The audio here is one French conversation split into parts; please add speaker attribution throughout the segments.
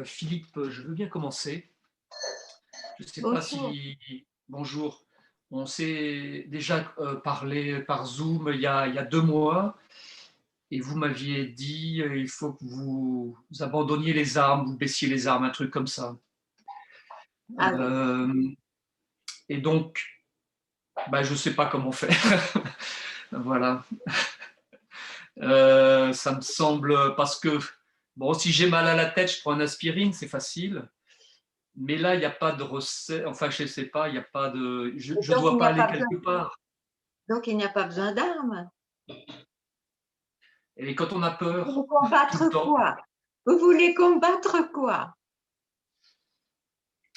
Speaker 1: Philippe, je veux bien commencer. Je ne sais pas
Speaker 2: Bonjour.
Speaker 1: si... Bonjour. On s'est déjà parlé par Zoom il y a 2 mois et vous m'aviez dit il faut que vous abandonniez les armes, vous baissiez les armes, un truc comme ça.
Speaker 2: Ah oui.
Speaker 1: Euh, et donc, bah, je ne sais pas comment faire. Voilà. Ça me semble parce que, bon, si j'ai mal à la tête, je prends une aspirine, c'est facile. Mais là, il n'y a pas de recette, enfin, je ne sais pas, il n'y a pas de. Je
Speaker 2: Et
Speaker 1: ne
Speaker 2: donc
Speaker 1: dois
Speaker 2: il n'y
Speaker 1: pas
Speaker 2: a
Speaker 1: aller
Speaker 2: pas besoin,
Speaker 1: quelque part.
Speaker 2: donc il n'y a pas besoin d'armes.
Speaker 1: Et quand on a
Speaker 2: Vous voulez
Speaker 1: peur, tout
Speaker 2: combattre
Speaker 1: le temps,
Speaker 2: quoi? Vous voulez combattre quoi?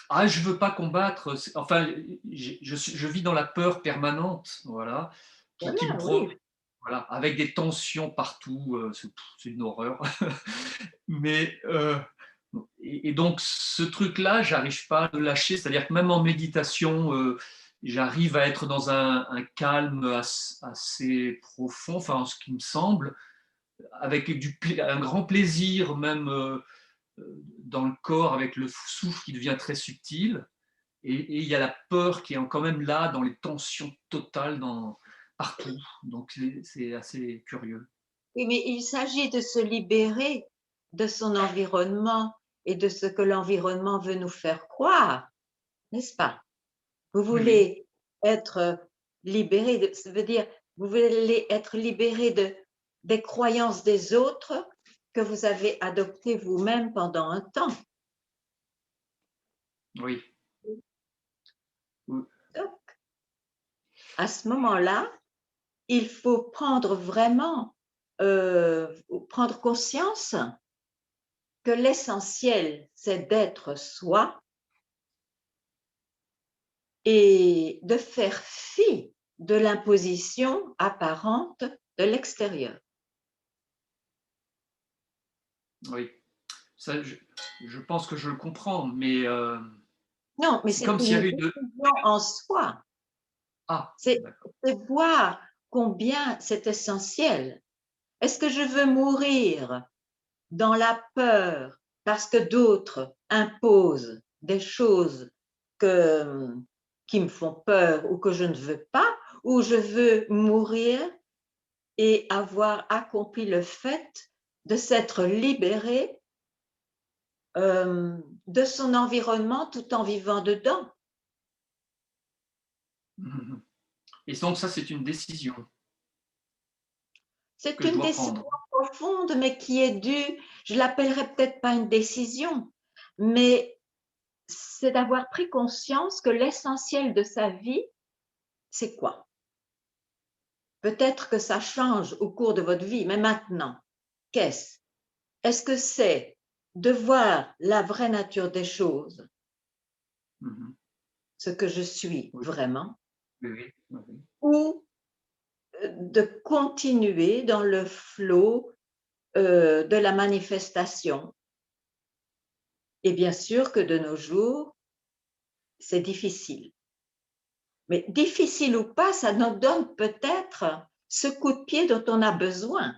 Speaker 1: ah, je ne veux pas combattre, enfin, je vis dans la peur permanente, voilà, qui me
Speaker 2: Voilà, oui.
Speaker 1: voilà, avec des tensions partout, c'est une horreur. Mais, et donc, ce truc-là, j'arrive pas à le lâcher, c'est-à-dire que même en méditation, j'arrive à être dans un calme assez profond, enfin, ce qui me semble, avec un grand plaisir, même dans le corps, avec le souffle qui devient très subtil. Et il y a la peur qui est quand même là, dans les tensions totales, partout. Donc, c'est assez curieux.
Speaker 2: Oui, mais il s'agit de se libérer de son environnement et de ce que l'environnement veut nous faire croire, n'est-ce pas? Vous
Speaker 1: Oui, oui,
Speaker 2: voulez être libéré de, ça veut dire, vous voulez être libéré des croyances des autres que vous avez adoptées vous-même pendant un temps.
Speaker 1: oui. Oui.
Speaker 2: Donc, à ce moment-là, il faut prendre vraiment, prendre conscience que l'essentiel, c'est d'être soi et de faire fi de l'imposition apparente de l'extérieur.
Speaker 1: Oui. Ça, je pense que je le comprends, mais
Speaker 2: Non, mais
Speaker 1: c'est
Speaker 2: c'est
Speaker 1: comme s'il y
Speaker 2: une
Speaker 1: avait de...
Speaker 2: décision en soi.
Speaker 1: Ah,
Speaker 2: C'est
Speaker 1: d'accord.
Speaker 2: c'est voir combien c'est essentiel. Est-ce que je veux mourir dans la peur parce que d'autres imposent des choses que, qui me font peur ou que je ne veux pas, ou je veux mourir et avoir accompli le fait de s'être libéré de son environnement tout en vivant dedans.
Speaker 1: Mhm. Et donc, ça, c'est une décision
Speaker 2: C'est
Speaker 1: que je
Speaker 2: une
Speaker 1: dois
Speaker 2: décision
Speaker 1: prendre.
Speaker 2: profonde, mais qui est due, je l'appellerais peut-être pas une décision, mais c'est d'avoir pris conscience que l'essentiel de sa vie, c'est quoi? Peut-être que ça change au cours de votre vie, mais maintenant, qu'est-ce? Est-ce que c'est de voir la vraie nature des choses,
Speaker 1: Mhm.
Speaker 2: ce que je suis
Speaker 1: Oui,
Speaker 2: vraiment,
Speaker 1: oui, oui, oui, oui.
Speaker 2: ou de continuer dans le flot de la manifestation? Et bien sûr que de nos jours, c'est difficile. Mais difficile ou pas, ça nous donne peut-être ce coup de pied dont on a besoin.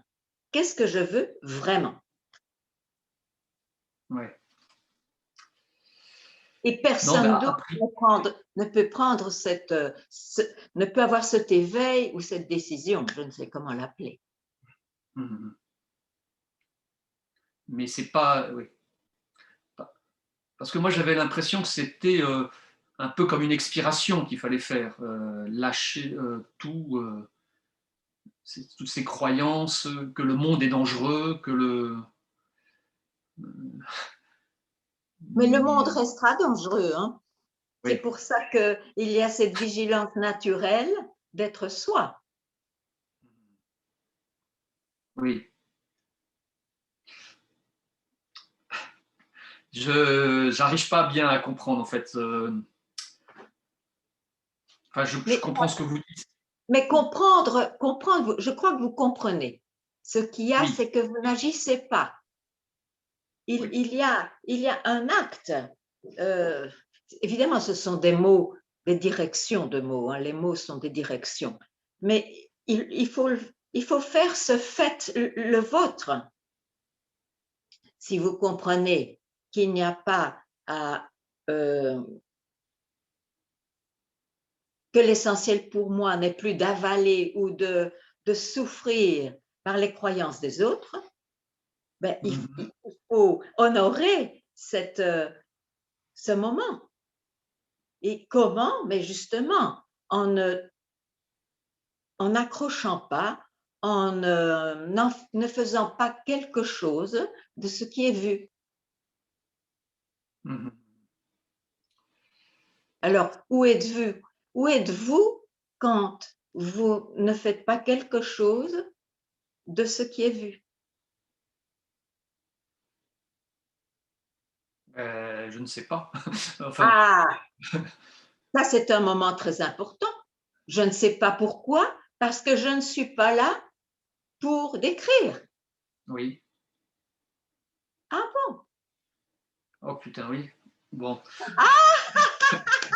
Speaker 2: Qu'est-ce que je veux vraiment?
Speaker 1: Ouais.
Speaker 2: Et
Speaker 1: Non, mais
Speaker 2: personne d'autre
Speaker 1: après,
Speaker 2: ne peut prendre ne peut avoir cet éveil ou cette décision, je ne sais comment l'appeler.
Speaker 1: mhm. Mais c'est pas, oui. Parce que moi, j'avais l'impression que c'était un peu comme une expiration qu'il fallait faire, lâcher tout, toutes ces croyances, que le monde est dangereux, que le...
Speaker 2: Mais le monde
Speaker 1: Mais
Speaker 2: restera dangereux, hein. C'est
Speaker 1: oui,
Speaker 2: pour ça qu'il y a cette vigilance naturelle d'être soi.
Speaker 1: oui. Je n'arrive pas bien à comprendre en fait. Enfin, je
Speaker 2: Mais
Speaker 1: comprends ce que vous dites.
Speaker 2: Mais comprendre, je crois que vous comprenez. Ce qu'il y a,
Speaker 1: Oui,
Speaker 2: c'est que vous n'agissez pas.
Speaker 1: oui.
Speaker 2: Il y a un acte. Euh, Évidemment, ce sont des mots, des directions de mots, hein. Les mots sont des directions. Mais il faut faire ce fait le vôtre. Si vous comprenez qu'il n'y a pas à... que l'essentiel pour moi n'est plus d'avaler ou de souffrir par les croyances des autres, ben, il faut honorer ce moment. Et comment? Mais justement, en n'accrochant pas, en ne faisant pas quelque chose de ce qui est vu. Alors, où êtes-vous quand vous ne faites pas quelque chose de ce qui est vu?
Speaker 1: Je ne sais pas. Enfin,
Speaker 2: Ah, ça c'est un moment très important. Je ne sais pas pourquoi, parce que je ne suis pas là pour décrire.
Speaker 1: oui.
Speaker 2: Ah bon?
Speaker 1: Oh putain, oui. Bon.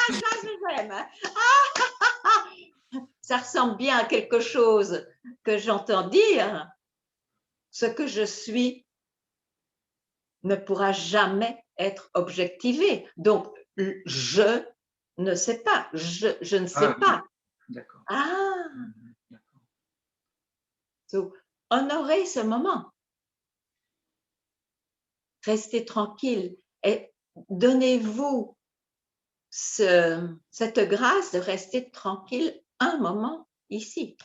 Speaker 2: Ça j'aime. Ça ressemble bien à quelque chose que j'entends dire. Ce que je suis ne pourra jamais être objectivé. Donc, je ne sais pas. Je ne sais
Speaker 1: Ah oui,
Speaker 2: pas.
Speaker 1: d'accord.
Speaker 2: Ah,
Speaker 1: D'accord.
Speaker 2: so, honorez ce moment. Restez tranquille et donnez-vous cette grâce de rester tranquille un moment ici.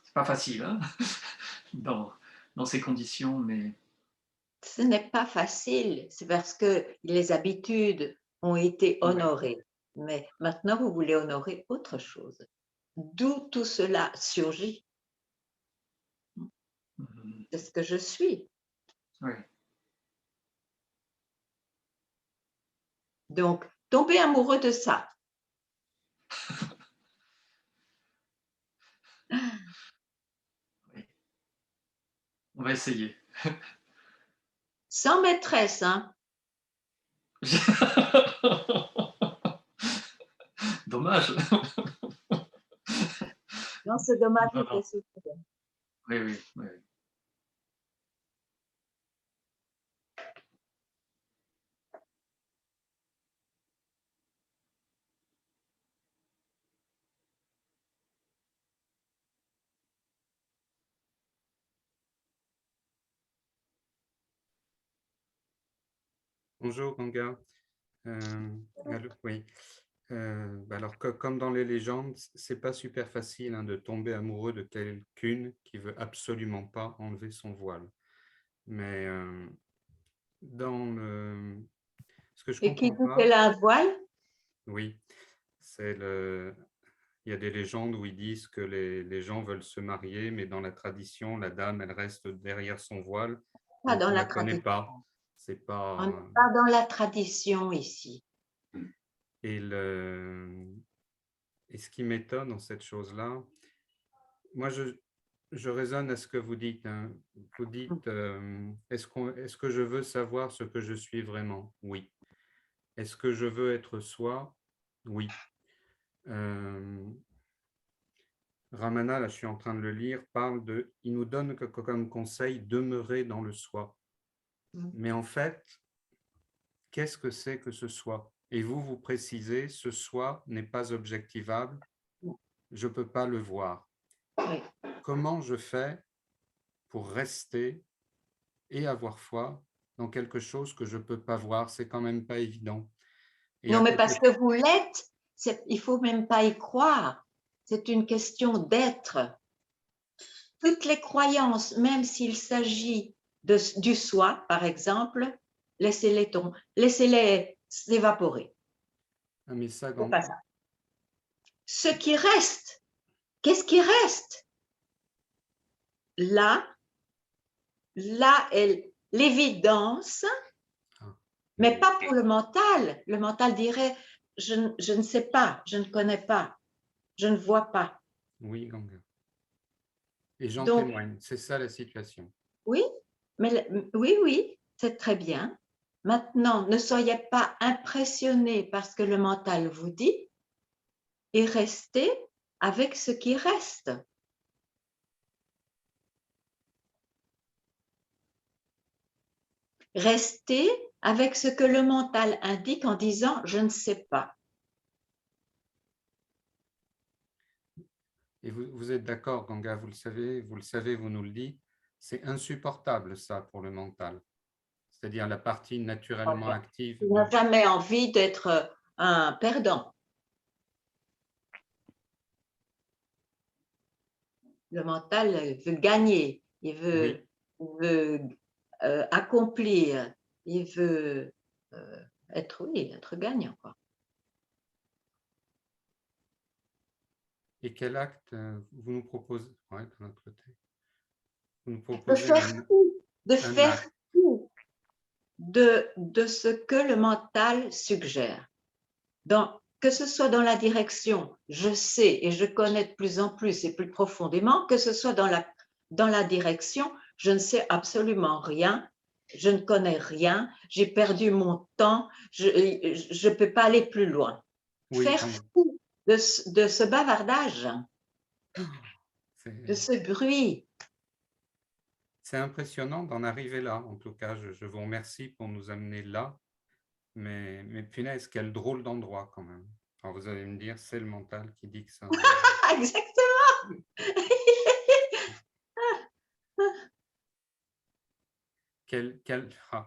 Speaker 1: C'est pas facile, hein, dans ces conditions, mais
Speaker 2: Ce n'est pas facile, c'est parce que les habitudes ont été
Speaker 1: ouais.
Speaker 2: honorées. Mais maintenant, vous voulez honorer autre chose. D'où tout cela surgit. C'est ce que je suis.
Speaker 1: Oui.
Speaker 2: Donc, tombez amoureux de ça.
Speaker 1: Oui. On va essayer.
Speaker 2: Sans maîtresse, hein.
Speaker 1: Dommage.
Speaker 2: Non, c'est dommage,
Speaker 1: Non,
Speaker 2: il
Speaker 1: non.
Speaker 2: fait souffrir.
Speaker 1: Oui, oui, oui.
Speaker 3: Bonjour Ganga. Allô, oui. Alors comme dans les légendes, c'est pas super facile hein, de tomber amoureux de quelqu'une qui veut absolument pas enlever son voile. Mais ce que je
Speaker 2: Et qui
Speaker 3: comprends
Speaker 2: dit qu'elle
Speaker 3: pas,
Speaker 2: a un voile?
Speaker 3: oui, il y a des légendes où ils disent que les gens veulent se marier, mais dans la tradition, la dame, elle reste derrière son voile,
Speaker 2: Pas
Speaker 3: donc
Speaker 2: dans
Speaker 3: on
Speaker 2: la
Speaker 3: la connaît
Speaker 2: tradition.
Speaker 3: pas. C'est
Speaker 2: On n'est
Speaker 3: pas
Speaker 2: pas dans la tradition ici.
Speaker 3: et et ce qui m'étonne dans cette chose-là, moi, je raisonne à ce que vous dites. Hein. Vous dites, est-ce que je veux savoir ce que je suis vraiment? Oui. Est-ce que je veux être soi? Oui. Ramana, là, je suis en train de le lire, il nous donne comme conseil demeurer dans le soi. Mais en fait, qu'est-ce que c'est que ce soi? Et vous précisez, ce soi n'est pas objectivable, je ne peux pas le voir.
Speaker 2: Oui.
Speaker 3: Comment je fais pour rester et avoir foi dans quelque chose que je ne peux pas voir? C'est quand même pas évident. Et
Speaker 2: Non,
Speaker 3: à
Speaker 2: mais parce
Speaker 3: côté,
Speaker 2: que vous l'êtes, il ne faut même pas y croire. C'est une question d'être. Toutes les croyances, même s'il s'agit du soi, par exemple, laissez-les s'évaporer.
Speaker 3: mais ça,
Speaker 2: C'est pas ça. Ce qui reste, qu'est-ce qui reste? Là est l'évidence, mais pas pour le mental. Le mental dirait, je ne sais pas, je ne connais pas, je ne vois pas.
Speaker 3: Oui, Ganga. Et j'en
Speaker 2: Donc,
Speaker 3: témoigne, c'est ça la situation.
Speaker 2: oui, oui, c'est très bien. Maintenant, ne soyez pas impressionnés par ce que le mental vous dit et restez avec ce qui reste. Restez avec ce que le mental indique en disant « je ne sais pas ».
Speaker 3: Et vous êtes d'accord, Ganga, vous le savez, vous nous le dites, c'est insupportable ça pour le mental. C'est-à-dire la partie naturellement active.
Speaker 2: Il n'a jamais envie d'être un perdant. Le mental veut gagner, il veut, accomplir, il veut être gagnant, quoi.
Speaker 3: Et quel acte vous nous proposez, ouais, de notre côté, vous nous
Speaker 2: De
Speaker 3: proposez
Speaker 2: faire tout, de
Speaker 3: un
Speaker 2: faire
Speaker 3: acte.
Speaker 2: tout de ce que le mental suggère. Que ce soit dans la direction je sais et je connais de plus en plus et plus profondément, que ce soit dans la direction je ne sais absolument rien, je ne connais rien, j'ai perdu mon temps, je ne peux pas aller plus loin.
Speaker 3: Oui,
Speaker 2: Faire fou de ce bavardage, de ce bruit.
Speaker 3: C'est impressionnant d'en arriver là. En tout cas, je vous remercie pour nous amener là. Mais punaise, quel drôle d'endroit quand même. Alors vous allez me dire, c'est le mental qui dit que ça.
Speaker 2: Exactement.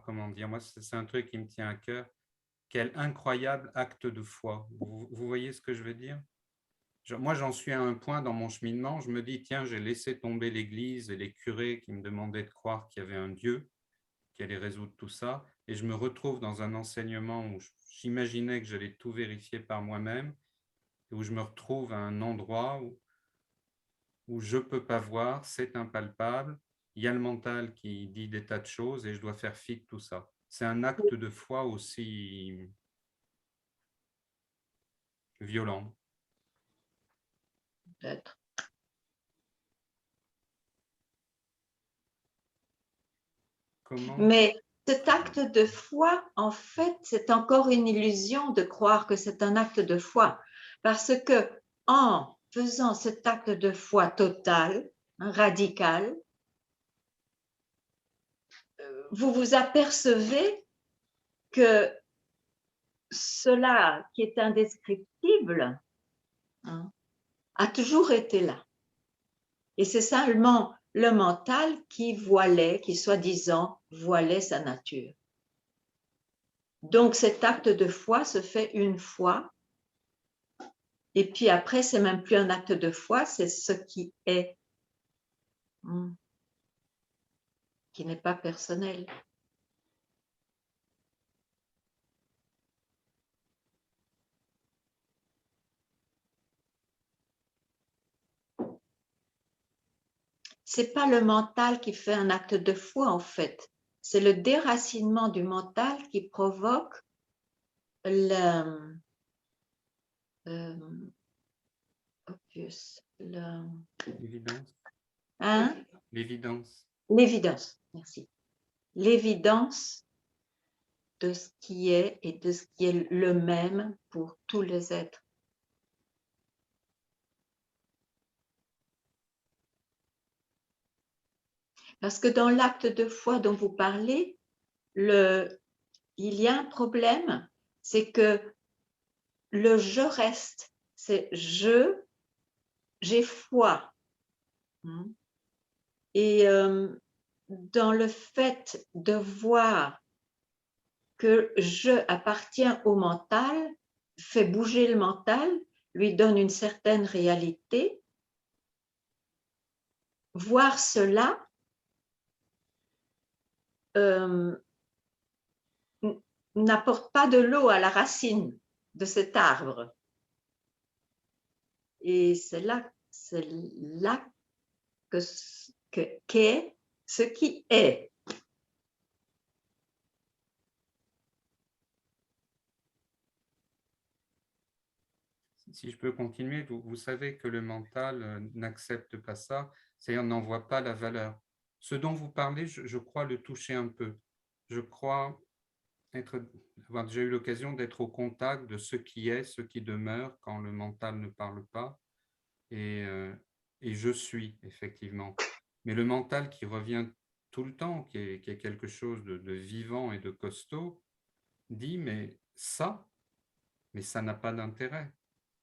Speaker 3: Comment dire, moi, c'est un truc qui me tient à cœur. Quel incroyable acte de foi. Vous voyez ce que je veux dire? Moi, j'en suis à un point dans mon cheminement, je me dis, tiens, j'ai laissé tomber l'Église et les curés qui me demandaient de croire qu'il y avait un Dieu qui allait résoudre tout ça, et je me retrouve dans un enseignement où j'imaginais que j'allais tout vérifier par moi-même, et où je me retrouve à un endroit où je ne peux pas voir, c'est impalpable, il y a le mental qui dit des tas de choses, et je dois faire fi de tout ça. C'est un acte de foi aussi violent.
Speaker 2: Peut-être.
Speaker 3: Comment?
Speaker 2: Mais cet acte de foi, en fait, c'est encore une illusion de croire que c'est un acte de foi. Parce que en faisant cet acte de foi total, radical, vous vous apercevez que cela qui est indescriptible a toujours été là. Et c'est seulement le mental qui voilait, qui soi-disant voilait sa nature. Donc cet acte de foi se fait une fois, et puis après c'est même plus un acte de foi, c'est ce qui est, qui n'est pas personnel. C'est pas le mental qui fait un acte de foi en fait, c'est le déracinement du mental qui provoque l'évidence. L'évidence, merci. L'évidence de ce qui est et de ce qui est le même pour tous les êtres. Parce que dans l'acte de foi dont vous parlez, il y a un problème, c'est que le je reste, c'est j'ai foi. Et dans le fait de voir que je appartiens au mental, fait bouger le mental, lui donne une certaine réalité. Voir cela n'apporte pas de l'eau à la racine de cet arbre. Et c'est là qu'est ce qui est.
Speaker 3: Si je peux continuer, vous savez que le mental n'accepte pas ça, c'est-à-dire n'en voit pas la valeur. Ce dont vous parlez, je crois le toucher un peu. Je crois avoir déjà eu l'occasion d'être au contact de ce qui est, ce qui demeure quand le mental ne parle pas, et, euh, et je suis, effectivement. Mais le mental qui revient tout le temps, qui est quelque chose de vivant et de costaud, dit, mais ça n'a pas d'intérêt.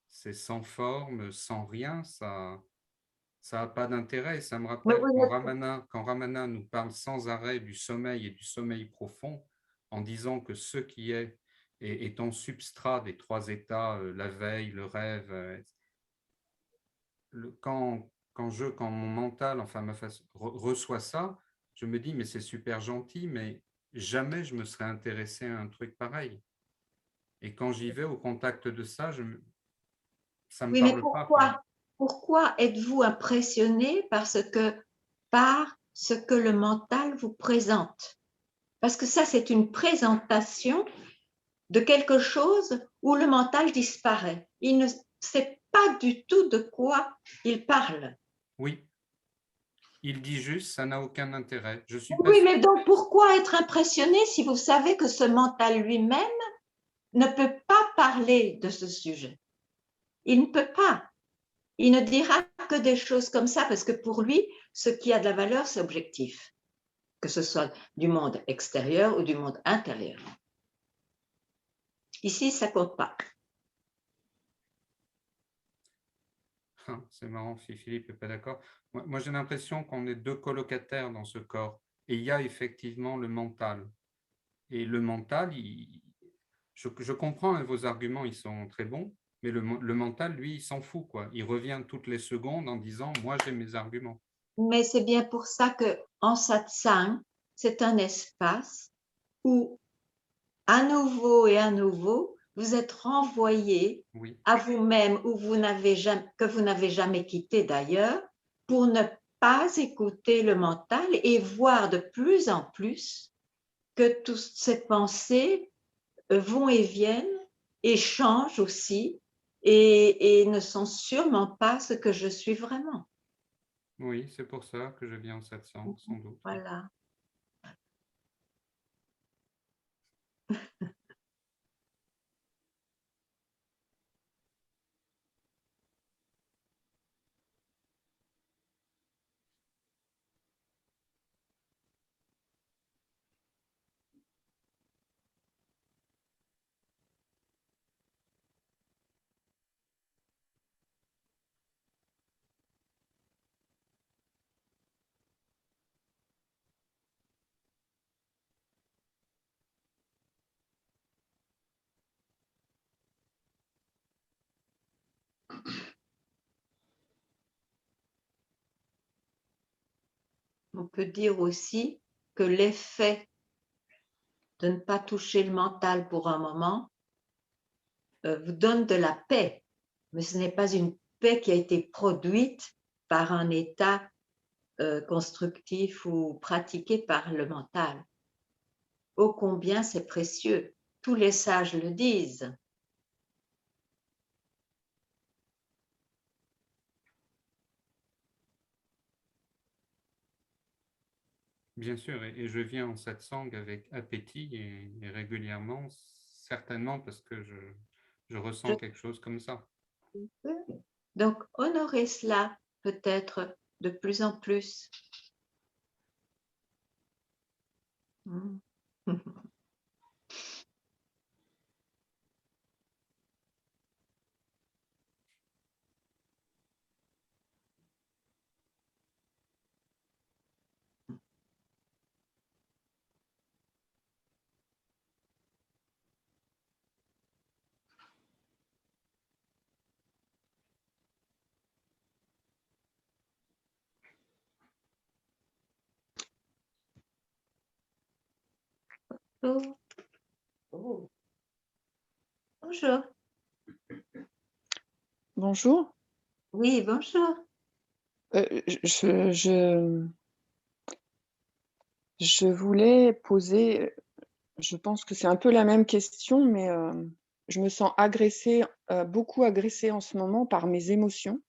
Speaker 3: C'est sans forme, sans rien, ça n'a pas d'intérêt. Ça me
Speaker 2: Mais
Speaker 3: rappelle
Speaker 2: vous êtes-
Speaker 3: Quand Ramana nous parle sans arrêt du sommeil et du sommeil profond, en disant que ce qui est en substrat des trois états, la veille, le rêve, quand mon mental, enfin reçoit ça, je me dis, mais c'est super gentil, mais jamais je me serais intéressé à un truc pareil. Et quand j'y vais au contact de ça, ça me
Speaker 2: Oui, mais
Speaker 3: parle pas, quoi.
Speaker 2: pourquoi êtes-vous impressionné par ce que le mental vous présente? Parce que ça, c'est une présentation de quelque chose où le mental disparaît. Il ne sait pas du tout de quoi il parle.
Speaker 3: Oui, il dit juste, ça n'a aucun intérêt. Je suis pas
Speaker 2: Oui,
Speaker 3: sûr.
Speaker 2: mais donc pourquoi être impressionné si vous savez que ce mental lui-même ne peut pas parler de ce sujet? Il ne peut pas. Il ne dira que des choses comme ça parce que pour lui, ce qui a de la valeur, c'est objectif, que ce soit du monde extérieur ou du monde intérieur. Ici, ça compte pas.
Speaker 3: C'est marrant si Philippe n'est pas d'accord. Moi, j'ai l'impression qu'on est deux colocataires dans ce corps. Et il y a effectivement le mental. Et le mental, je comprends, hein, vos arguments, ils sont très bons, mais le mental, lui, il s'en fout, quoi. Il revient toutes les secondes en disant, moi, j'ai mes arguments.
Speaker 2: Mais c'est bien pour ça que en satsang, c'est un espace où, à nouveau et à nouveau, vous êtes renvoyé
Speaker 3: Oui,
Speaker 2: à vous-même que vous n'avez jamais quitté d'ailleurs, pour ne pas écouter le mental et voir de plus en plus que toutes ces pensées vont et viennent et changent aussi et ne sont sûrement pas ce que je suis vraiment.
Speaker 3: oui, c'est pour ça que je viens en satsang, sans doute.
Speaker 2: Voilà. On peut dire aussi que l'effet de ne pas toucher le mental pour un moment vous donne de la paix, mais ce n'est pas une paix qui a été produite par un état constructif ou pratiqué par le mental. Ô combien c'est précieux, tous les sages le disent.
Speaker 3: Bien sûr, et je viens en satsang avec appétit et régulièrement, certainement parce que je ressens quelque chose comme ça.
Speaker 2: Donc, honorer cela peut-être de plus en plus. Oh, oh. Bonjour.
Speaker 4: Bonjour.
Speaker 2: Oui, bonjour.
Speaker 4: Je voulais poser, je pense que c'est un peu la même question, mais je me sens agressée beaucoup agressée en ce moment par mes émotions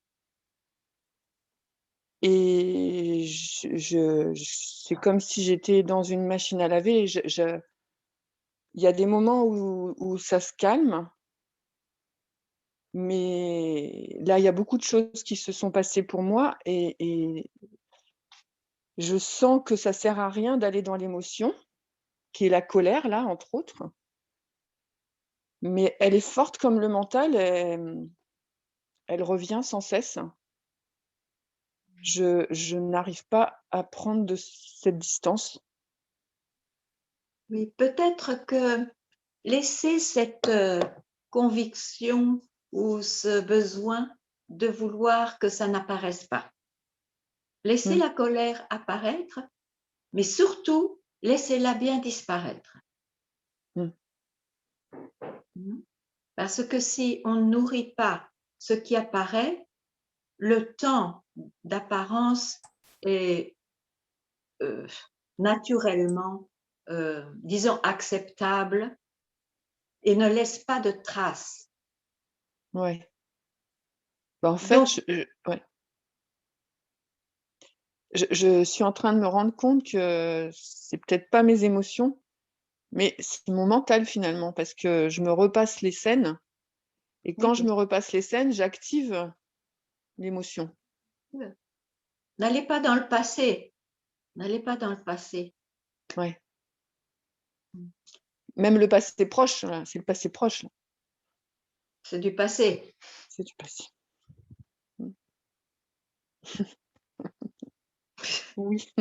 Speaker 4: et c'est comme si j'étais dans une machine à laver et il y a des moments où ça se calme, mais là, il y a beaucoup de choses qui se sont passées pour moi et je sens que ça sert à rien d'aller dans l'émotion, qui est la colère là, entre autres, mais elle est forte comme le mental, elle revient sans cesse. Je n'arrive pas à prendre de cette distance.
Speaker 2: Oui, peut-être que laisser cette conviction ou ce besoin de vouloir que ça n'apparaisse pas. Laissez la colère apparaître, mais surtout, laissez-la bien disparaître.
Speaker 4: Mmh.
Speaker 2: Parce que si on ne nourrit pas ce qui apparaît, le temps d'apparence est naturellement, disons, acceptable et ne laisse pas de traces.
Speaker 4: Ouais. Bah, en fait,
Speaker 2: Donc,
Speaker 4: ouais. Je suis en train de me rendre compte que c'est peut-être pas mes émotions, mais c'est mon mental finalement, parce que je me repasse les scènes et quand je me repasse les scènes, j'active l'émotion.
Speaker 2: n'allez pas dans le passé. N'allez pas dans le passé.
Speaker 4: Ouais. Même le passé proche, là, c'est le passé proche, là.
Speaker 2: C'est du passé.
Speaker 4: C'est du passé. Oui.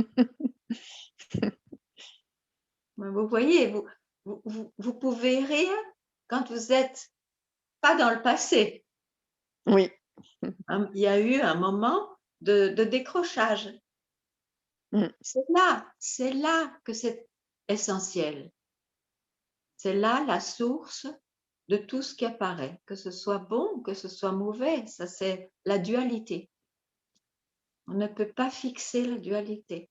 Speaker 2: Vous voyez, vous pouvez rire quand vous n'êtes pas dans le passé.
Speaker 4: Oui.
Speaker 2: Il y a eu un moment de décrochage. C'est là que c'est essentiel. C'est là la source de tout ce qui apparaît, que ce soit bon, que ce soit mauvais. Ça, c'est la dualité. On ne peut pas fixer la dualité.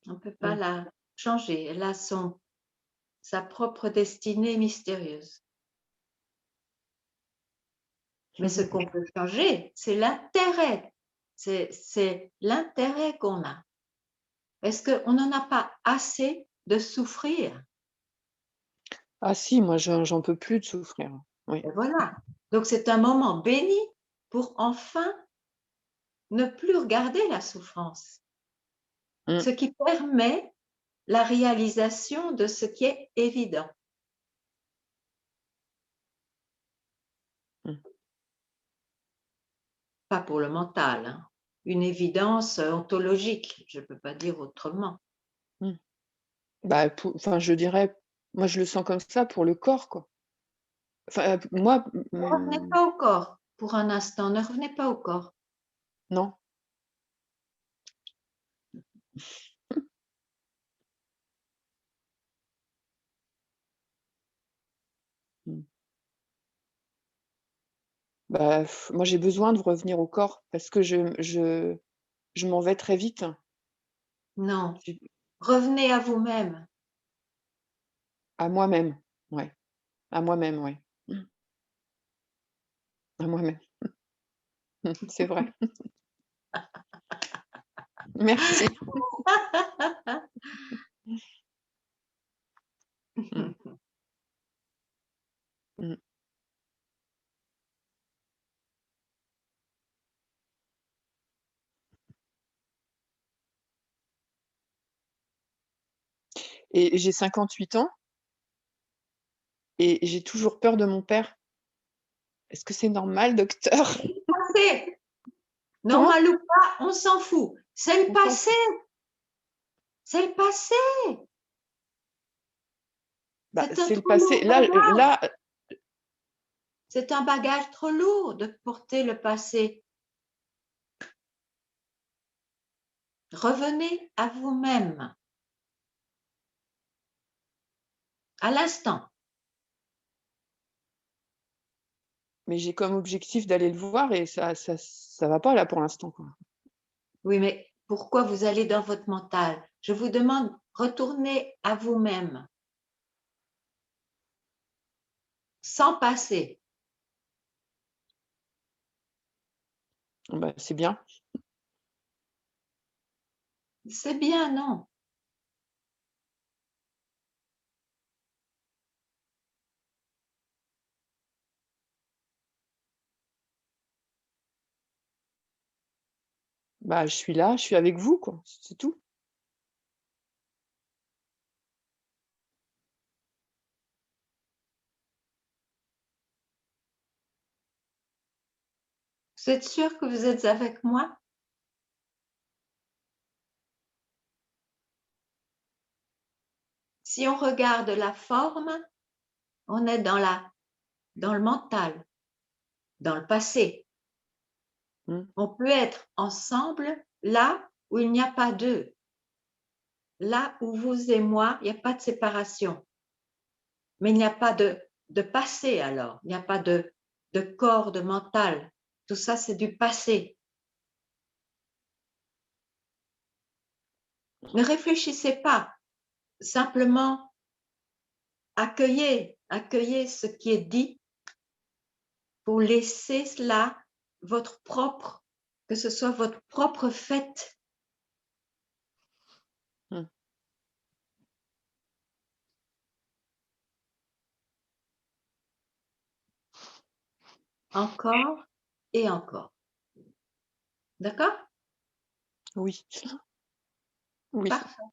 Speaker 2: On ne peut pas la changer. Elle a sa propre destinée mystérieuse. Mais ce qu'on peut changer, c'est l'intérêt. C'est l'intérêt qu'on a. Est-ce qu'on n'en a pas assez de souffrir?
Speaker 4: Ah si, moi j'en peux plus de souffrir. Oui.
Speaker 2: Et voilà. Donc c'est un moment béni pour enfin ne plus regarder la souffrance. Ce qui permet la réalisation de ce qui est évident. Pas pour le mental, hein. Une évidence ontologique, je ne peux pas dire autrement.
Speaker 4: Bah, enfin, je dirais, moi je le sens comme ça pour le corps, quoi. Enfin, moi,
Speaker 2: Ne revenez pas au corps pour un instant, ne revenez pas au corps.
Speaker 4: non. Bah, moi j'ai besoin de revenir au corps parce que je m'en vais très vite.
Speaker 2: Non,
Speaker 4: J'ai
Speaker 2: revenez à vous-même.
Speaker 4: à moi-même, ouais. À moi-même, ouais. À moi-même. C'est vrai. Merci. Mmh. Mmh. Et j'ai 58 ans et j'ai toujours peur de mon père. Est-ce que c'est normal, docteur?
Speaker 2: Passé.
Speaker 4: Hein?
Speaker 2: Normal ou pas, on s'en fout. C'est le
Speaker 4: On s'en
Speaker 2: passé. C'est le passé.
Speaker 4: Bah,
Speaker 2: C'est un
Speaker 4: c'est le
Speaker 2: trop lourd
Speaker 4: passé. Là
Speaker 2: bagage.
Speaker 4: là,
Speaker 2: C'est un bagage trop lourd de porter le passé. Revenez à vous-même, à l'instant.
Speaker 4: mais j'ai comme objectif d'aller le voir et ça va pas là pour l'instant, quoi.
Speaker 2: Oui, mais pourquoi vous allez dans votre mental? Je vous demande, retournez à vous-même, sans passé.
Speaker 4: Bah, c'est bien.
Speaker 2: C'est bien, non?
Speaker 4: Bah, je suis là, je suis avec vous, quoi, c'est tout.
Speaker 2: Vous êtes sûr que vous êtes avec moi? Si on regarde la forme, on est dans le mental, dans le passé. On peut être ensemble là où il n'y a pas d'eux. Là où vous et moi, il n'y a pas de séparation. Mais il n'y a pas de passé alors. Il n'y a pas de corps, de mental. Tout ça, c'est du passé. Ne réfléchissez pas. Simplement, accueillez ce qui est dit pour laisser cela que ce soit votre propre fait. Encore et encore. D'accord?
Speaker 4: Oui. Oui,
Speaker 2: Parfait.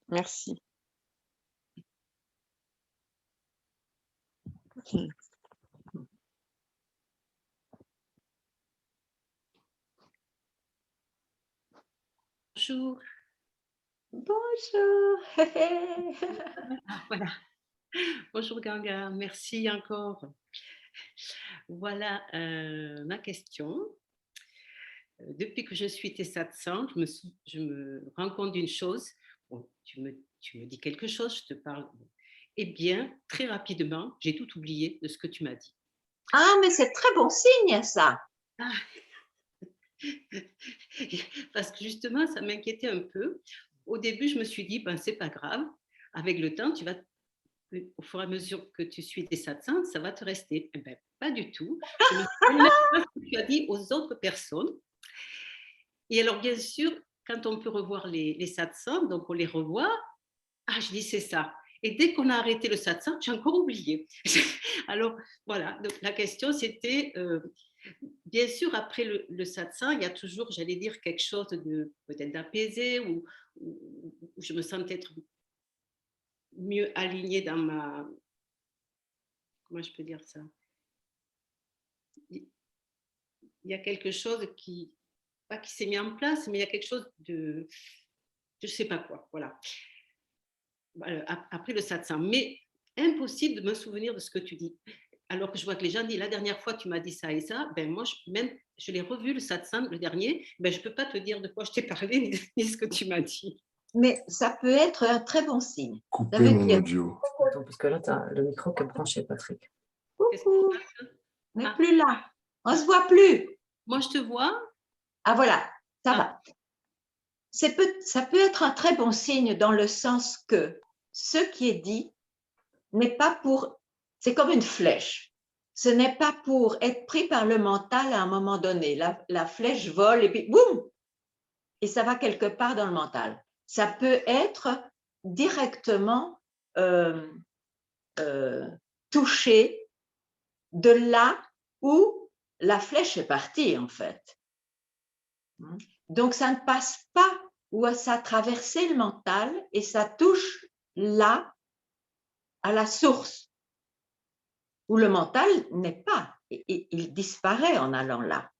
Speaker 4: merci.
Speaker 5: Bonjour.
Speaker 2: Bonjour.
Speaker 5: Ah, voilà. Bonjour Ganga, merci encore. Voilà ma question. Depuis que je suis tes satsang, je me rends compte d'une chose. Bon, tu me dis quelque chose, je te parle. Eh bien, très rapidement, j'ai tout oublié de ce que tu m'as dit.
Speaker 2: Ah, mais c'est très bon signe, ça.
Speaker 5: Ah. Parce que justement, ça m'inquiétait un peu. Au début, je me suis dit, ben, c'est pas grave. Avec le temps, au fur et à mesure que tu suis tes satsangs, ça va te rester. Eh ben, pas du tout. Je me souviens de ce que tu as dit aux autres personnes. Et alors, bien sûr, quand on peut revoir les satsangs, donc on les revoit, ah, je dis c'est ça. Et dès qu'on a arrêté le satsang, j'ai encore oublié. Alors, voilà, donc la question c'était, bien sûr, après le satsang, il y a toujours, j'allais dire, quelque chose de peut-être d'apaisé ou je me sens peut-être mieux alignée dans ma... Comment je peux dire ça? Il y a quelque chose qui, pas qui s'est mis en place, mais il y a quelque chose de, je ne sais pas quoi, voilà. Après le satsang. Mais impossible de me souvenir de ce que tu dis. Alors que je vois que les gens disent, la dernière fois, tu m'as dit ça et ça, ben moi, je l'ai revu, le satsang, le dernier, ben je ne peux pas te dire de quoi je t'ai parlé, ni ce que tu m'as dit.
Speaker 2: Mais ça peut être un très bon signe.
Speaker 6: Couper mon audio.
Speaker 7: Attends, parce que là, tu as le micro qui est branché, Patrick.
Speaker 2: Coucou, on n'est
Speaker 5: Ah.
Speaker 2: plus là. On ne se voit plus.
Speaker 5: Moi, je te vois.
Speaker 2: Ah voilà, ça
Speaker 5: Ah.
Speaker 2: va. Ça peut être un très bon signe dans le sens que ce qui est dit n'est pas pour... C'est comme une flèche. Ce n'est pas pour être pris par le mental à un moment donné. La flèche vole et puis boum, et ça va quelque part dans le mental. Ça peut être directement touché de là où la flèche est partie, en fait. Donc, ça ne passe pas où ça a traversé le mental et ça touche là, à la source, où le mental n'est pas. Il disparaît en allant là.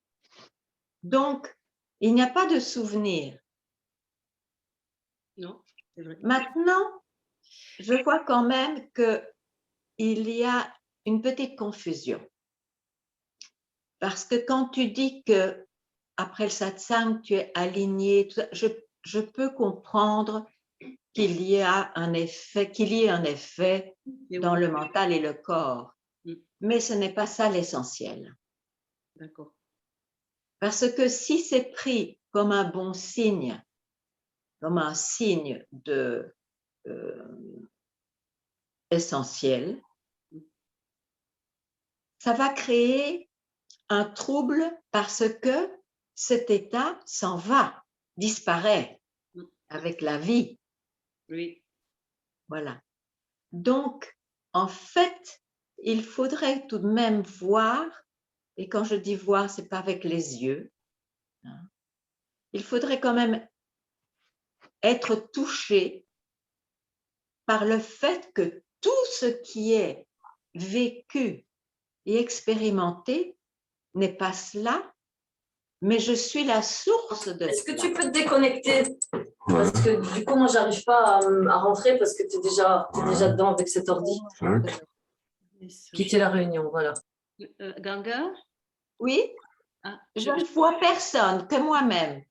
Speaker 2: Donc, il n'y a pas de souvenir.
Speaker 5: Non, c'est vrai.
Speaker 2: Maintenant, je vois quand même qu'il y a une petite confusion. Parce que quand tu dis que après le satsang, tu es aligné, tout ça, je peux comprendre qu'il y ait un effet dans le mental et le corps. Mais ce n'est pas ça l'essentiel.
Speaker 5: D'accord.
Speaker 2: Parce que si c'est pris comme un bon signe, comme un signe essentiel, ça va créer un trouble parce que cet état s'en va, disparaît avec la vie.
Speaker 5: Oui.
Speaker 2: Voilà. Donc, en fait, il faudrait tout de même voir, et quand je dis voir, ce n'est pas avec les yeux, hein, il faudrait quand même être touché par le fait que tout ce qui est vécu et expérimenté n'est pas cela, mais je suis la source de
Speaker 7: Est-ce que
Speaker 2: cela.
Speaker 7: tu peux te déconnecter? Parce que du coup, moi, j'arrive pas à rentrer parce que tu es déjà dedans avec cet ordi. Quitter la réunion, voilà.
Speaker 5: Ganga?
Speaker 2: Oui,
Speaker 5: Ah,
Speaker 2: je ne vois personne que moi-même.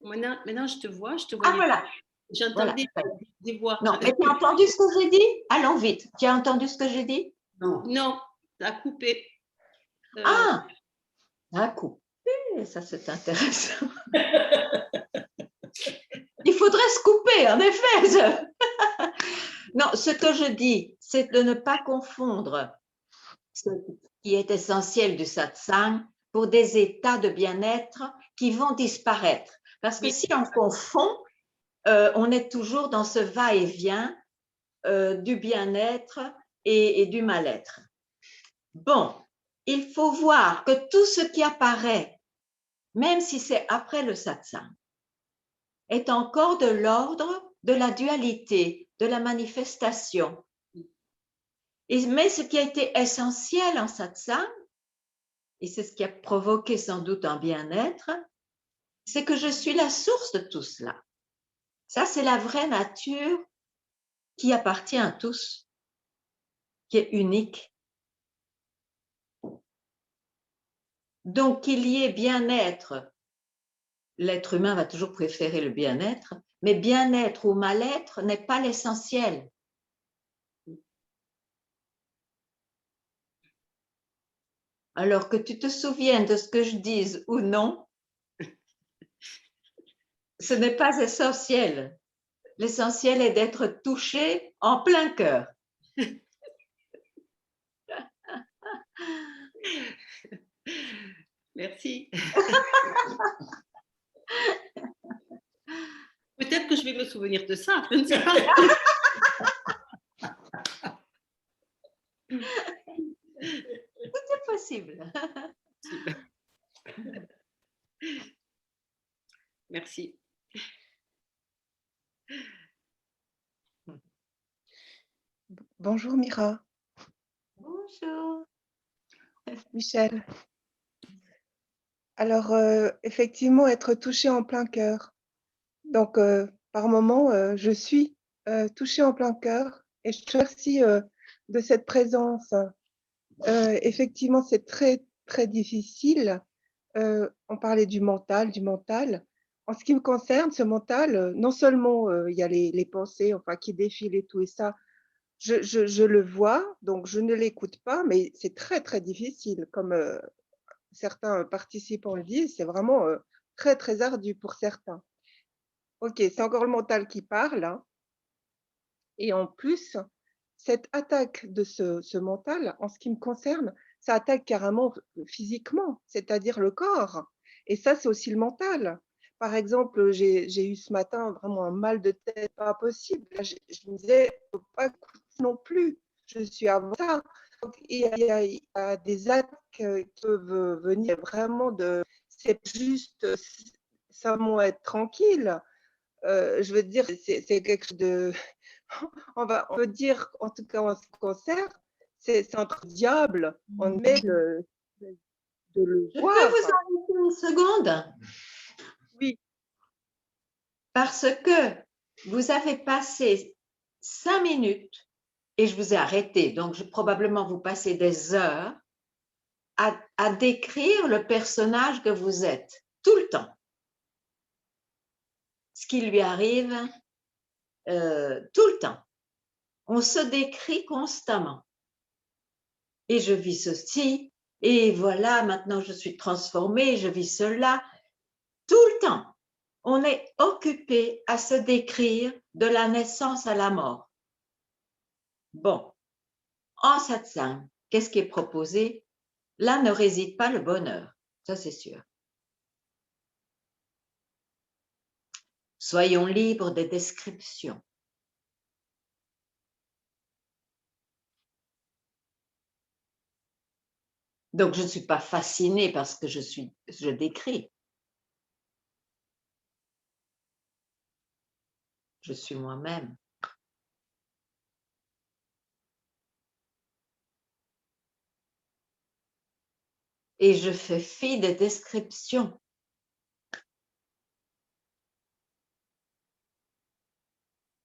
Speaker 5: maintenant, je te vois, je te
Speaker 2: Ah,
Speaker 5: voyais.
Speaker 2: voilà.
Speaker 5: J'entendais
Speaker 2: Voilà.
Speaker 5: des voix.
Speaker 2: Non, mais tu as entendu ce que j'ai dit? Allons vite. Tu as entendu ce que j'ai dit?
Speaker 5: Non, ça a coupé.
Speaker 2: Ah, un coup. Ça, c'est intéressant. Il faudrait se couper, en effet. Non, ce que je dis, c'est de ne pas confondre ce qui est essentiel du satsang pour des états de bien-être qui vont disparaître. Parce que si on confond, on est toujours dans ce va-et-vient du bien-être et du mal-être. Bon, il faut voir que tout ce qui apparaît, même si c'est après le satsang, est encore de l'ordre de la dualité, de la manifestation. Mais ce qui a été essentiel en satsang, et c'est ce qui a provoqué sans doute un bien-être, c'est que je suis la source de tout cela. Ça, c'est la vraie nature qui appartient à tous, qui est unique. Donc, qu'il y ait bien-être, l'être humain va toujours préférer le bien-être, mais bien-être ou mal-être n'est pas l'essentiel. Alors que tu te souviennes de ce que je dise ou non, ce n'est pas essentiel. L'essentiel est d'être touché en plein cœur.
Speaker 5: Merci. Peut-être que je vais me souvenir de ça, je ne sais pas.
Speaker 2: C'est possible.
Speaker 5: Merci.
Speaker 6: Bonjour Mira.
Speaker 2: Bonjour.
Speaker 6: Michel. Alors, effectivement, être touché en plein cœur. Donc, par moment, je suis touchée en plein cœur et je te remercie de cette présence. Effectivement, c'est très, très difficile. On parlait du mental, du mental. En ce qui me concerne, ce mental, non seulement il y a les pensées enfin, qui défilent et tout et ça, je le vois, donc je ne l'écoute pas, mais c'est très, très difficile. Comme certains participants le disent, c'est vraiment très, très ardu pour certains. Ok, c'est encore le mental qui parle, hein. Et en plus, cette attaque de ce mental, en ce qui me concerne, ça attaque carrément physiquement, c'est-à-dire le corps. Et ça, c'est aussi le mental. Par exemple, j'ai eu ce matin vraiment un mal de tête pas possible. Là, je me disais, faut pas écouter non plus. Je suis avant ça. Donc, il y a des attaques qui peuvent venir vraiment de. C'est juste simplement être tranquille. Je veux dire, c'est quelque chose de. On peut dire, en tout cas en ce qui concerne, c'est entre diable, on met de le
Speaker 2: Je
Speaker 6: voir.
Speaker 2: peux vous arrêter une seconde?
Speaker 6: Oui.
Speaker 2: Parce que vous avez passé 5 minutes et je vous ai arrêté, donc probablement vous passez des heures à décrire le personnage que vous êtes, tout le temps. Ce qui lui arrive tout le temps. On se décrit constamment. Et je vis ceci, et voilà, maintenant je suis transformée, je vis cela. Tout le temps, on est occupé à se décrire de la naissance à la mort. Bon, en satsang, qu'est-ce qui est proposé? Là ne réside pas le bonheur. Ça, c'est sûr. Soyons libres des descriptions. Donc, je ne suis pas fascinée parce que je décris. Je suis moi-même. Et je fais fi des descriptions.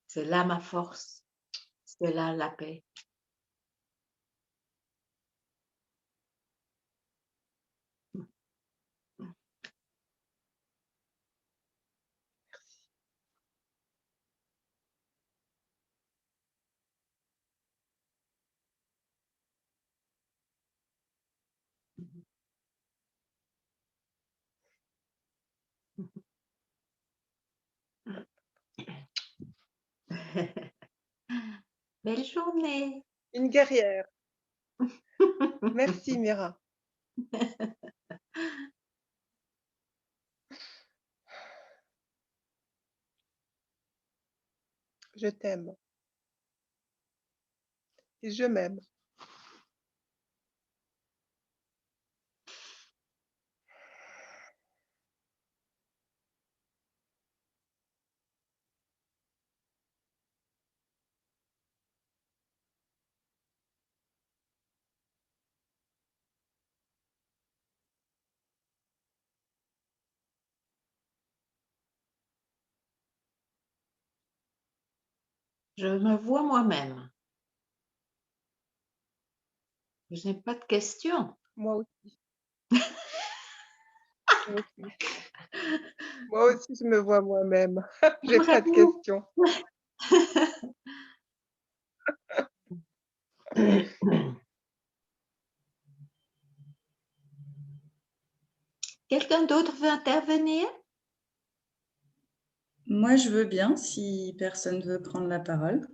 Speaker 2: C'est là ma force. C'est là la paix. Belle journée.
Speaker 6: Une guerrière. Merci, Mira. Je t'aime. Et je m'aime.
Speaker 2: Je me vois moi-même. Je n'ai pas de questions.
Speaker 6: Moi aussi. Moi aussi. Moi aussi, je me vois moi-même. J'ai pas de questions.
Speaker 2: Quelqu'un d'autre veut intervenir?
Speaker 8: Moi, je veux bien, si personne veut prendre la parole.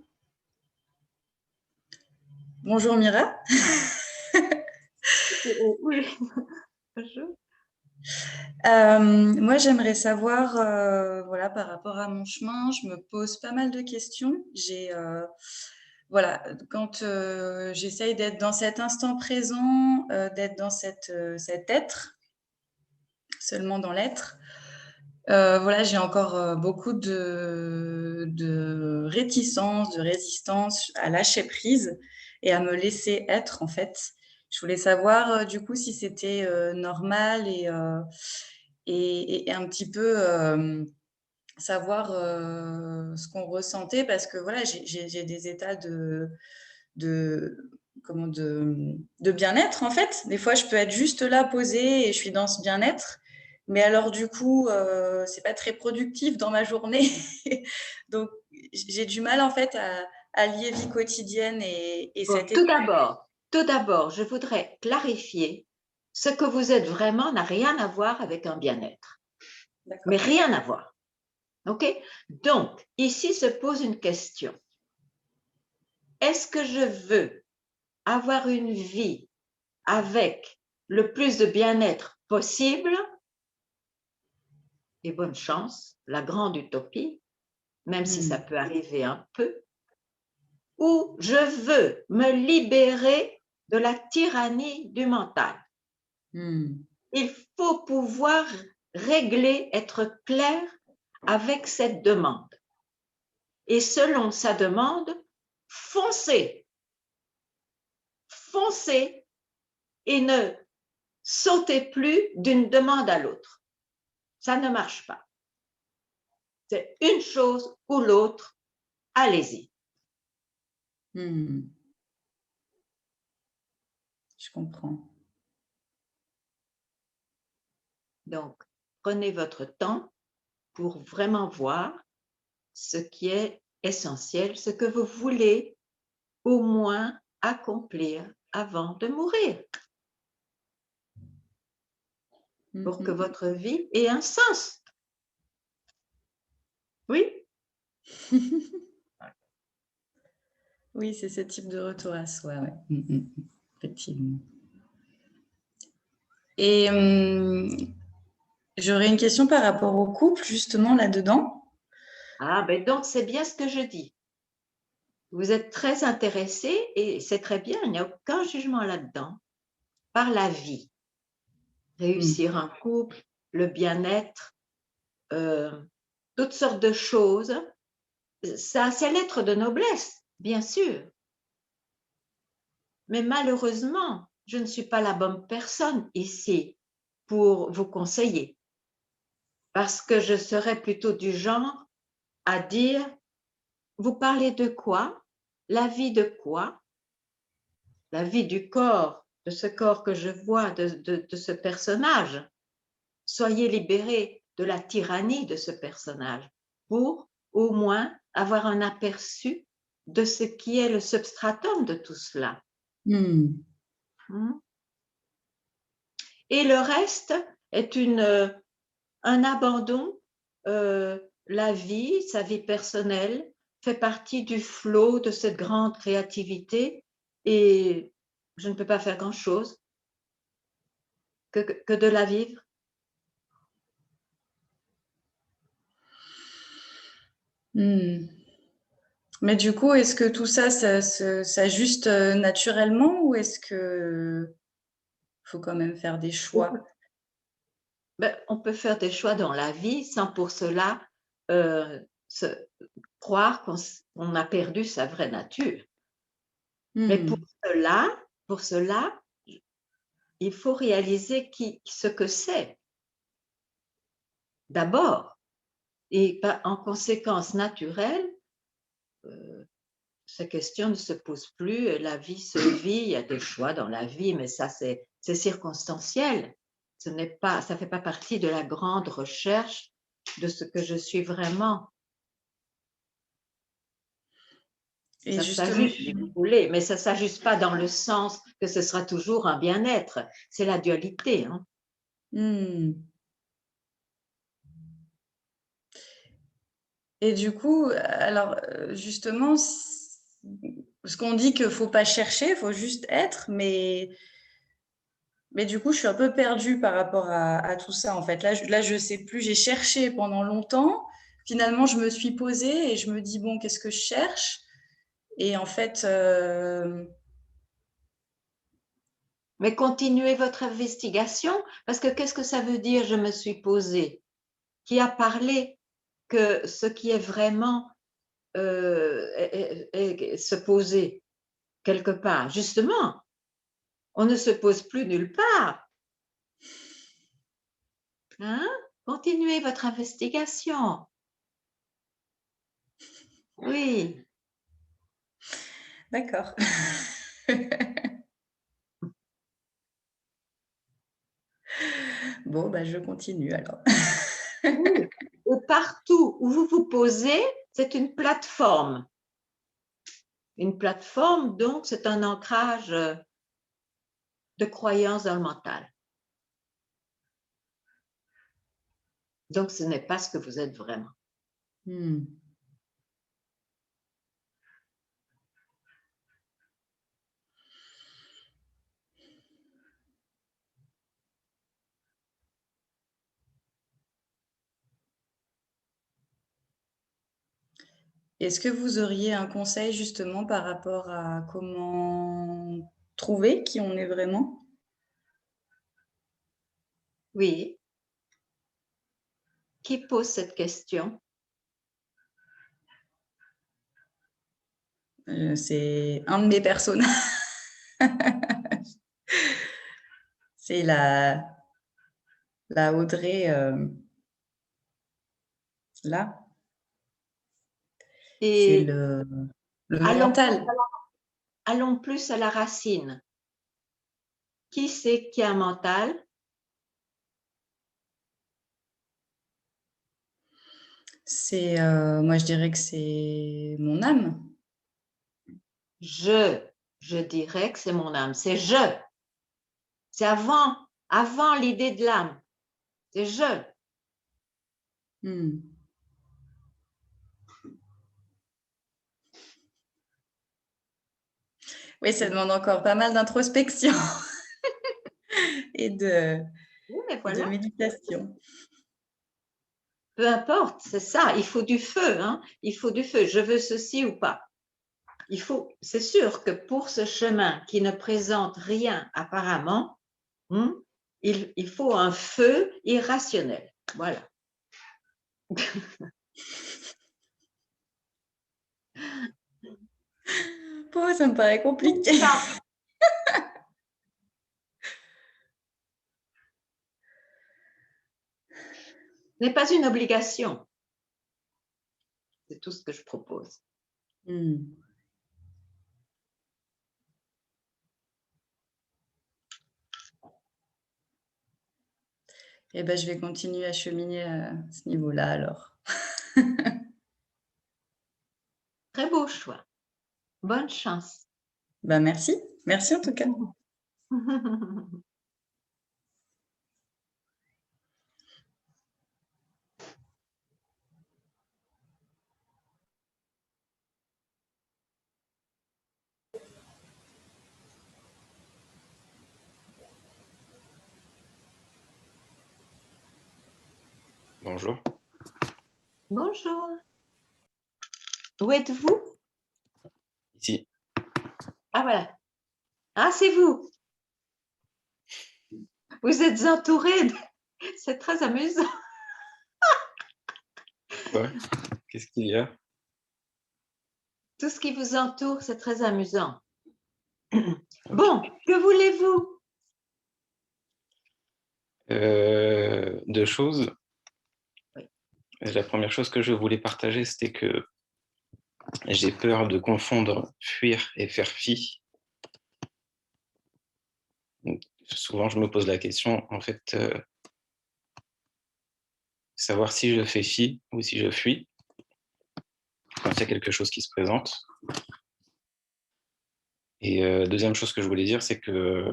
Speaker 8: Bonjour Mira.
Speaker 2: Oui. Bonjour.
Speaker 8: Moi, j'aimerais savoir, voilà, par rapport à mon chemin, je me pose pas mal de questions. Voilà, quand j'essaye d'être dans cet instant présent, d'être dans cet être, seulement dans l'être, voilà, j'ai encore beaucoup de réticence, de résistance à lâcher prise et à me laisser être, en fait. Je voulais savoir, du coup, si c'était normal et un petit peu savoir ce qu'on ressentait, parce que voilà, j'ai des états de bien-être, en fait. Des fois, je peux être juste là, posée, et je suis dans ce bien-être. Mais alors, du coup, c'est pas très productif dans ma journée. Donc, j'ai du mal, en fait, à lier vie quotidienne et
Speaker 2: Bon,
Speaker 8: cet
Speaker 2: tout d'abord, je voudrais clarifier, ce que vous êtes vraiment n'a rien à voir avec un bien-être. Mais rien à voir. OK? Donc, ici se pose une question. Est-ce que je veux avoir une vie avec le plus de bien-être possible? Et bonne chance, la grande utopie, même si ça peut arriver un peu. Ou je veux me libérer de la tyrannie du mental. Il faut pouvoir régler, être clair avec cette demande. Et selon sa demande, foncez et ne sautez plus d'une demande à l'autre. Ça ne marche pas. C'est une chose ou l'autre, allez-y.
Speaker 8: Je comprends.
Speaker 2: Donc, prenez votre temps pour vraiment voir ce qui est essentiel, ce que vous voulez au moins accomplir avant de mourir, pour que votre vie ait un sens. Oui?
Speaker 8: Oui, c'est ce type de retour à soi, ouais. Effectivement. Et j'aurais une question par rapport au couple, justement, là-dedans.
Speaker 2: Ah, ben donc c'est bien ce que je dis. Vous êtes très intéressé et c'est très bien, il n'y a aucun jugement là-dedans, par la vie. Réussir un couple, le bien-être, toutes sortes de choses. Ça, c'est l'être de noblesse, bien sûr. Mais malheureusement, je ne suis pas la bonne personne ici pour vous conseiller. Parce que je serais plutôt du genre à dire, vous parlez de quoi? La vie de quoi? La vie du corps, de ce corps que je vois, de ce personnage. Soyez libérés de la tyrannie de ce personnage pour au moins avoir un aperçu de ce qui est le substratum de tout cela. Et le reste est un abandon. La vie, sa vie personnelle, fait partie du flot de cette grande créativité et je ne peux pas faire grand-chose que de la vivre.
Speaker 8: Mais du coup, est-ce que tout ça s'ajuste naturellement ou est-ce qu'il faut quand même faire des choix?
Speaker 2: Ben, on peut faire des choix dans la vie sans pour cela croire qu'on a perdu sa vraie nature. Mais pour cela, il faut réaliser ce que c'est d'abord. Et en conséquence naturelle, ces questions ne se posent plus. La vie se vit, il y a des choix dans la vie, mais ça, c'est circonstanciel. Ça ne fait pas partie de la grande recherche de ce que je suis vraiment.
Speaker 8: Et
Speaker 2: ça s'ajuste, si vous voulez, mais ça ne s'ajuste pas dans le sens que ce sera toujours un bien-être. C'est la dualité.
Speaker 8: Et du coup, alors justement, parce qu'on dit qu'il ne faut pas chercher, il faut juste être, mais du coup, je suis un peu perdue par rapport à tout ça, en fait. Là, je ne sais plus, j'ai cherché pendant longtemps. Finalement, je me suis posée et je me dis, bon, qu'est-ce que je cherche? Et en fait...
Speaker 2: Mais continuez votre investigation, parce que qu'est-ce que ça veut dire, je me suis posée? Qui a parlé que ce qui est vraiment se poser quelque part? Justement, on ne se pose plus nulle part. Hein? Continuez votre investigation. Oui.
Speaker 8: D'accord. Bon, bah, je continue alors.
Speaker 2: Oui. Et partout où vous vous posez, c'est une plateforme. Une plateforme, donc, c'est un ancrage de croyance dans le mental. Donc, ce n'est pas ce que vous êtes vraiment.
Speaker 8: Est-ce que vous auriez un conseil justement par rapport à comment trouver qui on est vraiment?
Speaker 2: Oui. Qui pose cette question?
Speaker 8: C'est un de mes personnages. C'est la Audrey là. C'est
Speaker 2: Et
Speaker 8: le mental.
Speaker 2: allons plus à la racine. Qui c'est qui a un mental?
Speaker 8: C'est, moi je dirais que c'est mon âme.
Speaker 2: Je dirais que c'est mon âme. C'est je. C'est avant l'idée de l'âme. C'est je.
Speaker 8: Oui, ça demande encore pas mal d'introspection. et de
Speaker 2: Oui, mais voilà.
Speaker 8: méditation.
Speaker 2: Peu importe, c'est ça, il faut du feu, hein? Il faut du feu, je veux ceci ou pas. C'est sûr que pour ce chemin qui ne présente rien apparemment, il faut un feu irrationnel. Voilà.
Speaker 8: Oh, ça me paraît compliqué.
Speaker 2: Ce n'est pas une obligation. C'est tout ce que je propose.
Speaker 8: Eh ben, je vais continuer à cheminer à ce niveau-là alors.
Speaker 2: Très beau choix. Bonne chance.
Speaker 8: Ben, merci. Merci en tout cas.
Speaker 9: Bonjour.
Speaker 2: Bonjour. Où êtes-vous?
Speaker 9: Ici.
Speaker 2: Ah voilà. Ah, c'est vous. Vous êtes entouré. C'est très amusant.
Speaker 9: Ouais. Qu'est-ce qu'il y a?
Speaker 2: Tout ce qui vous entoure, c'est très amusant. Bon, que voulez-vous?
Speaker 9: Deux choses.
Speaker 2: Oui.
Speaker 9: La première chose que je voulais partager, c'était que j'ai peur de confondre fuir et faire fi. Donc, souvent, je me pose la question, en fait, savoir si je fais fi ou si je fuis quand il y a quelque chose qui se présente. Et deuxième chose que je voulais dire, c'est que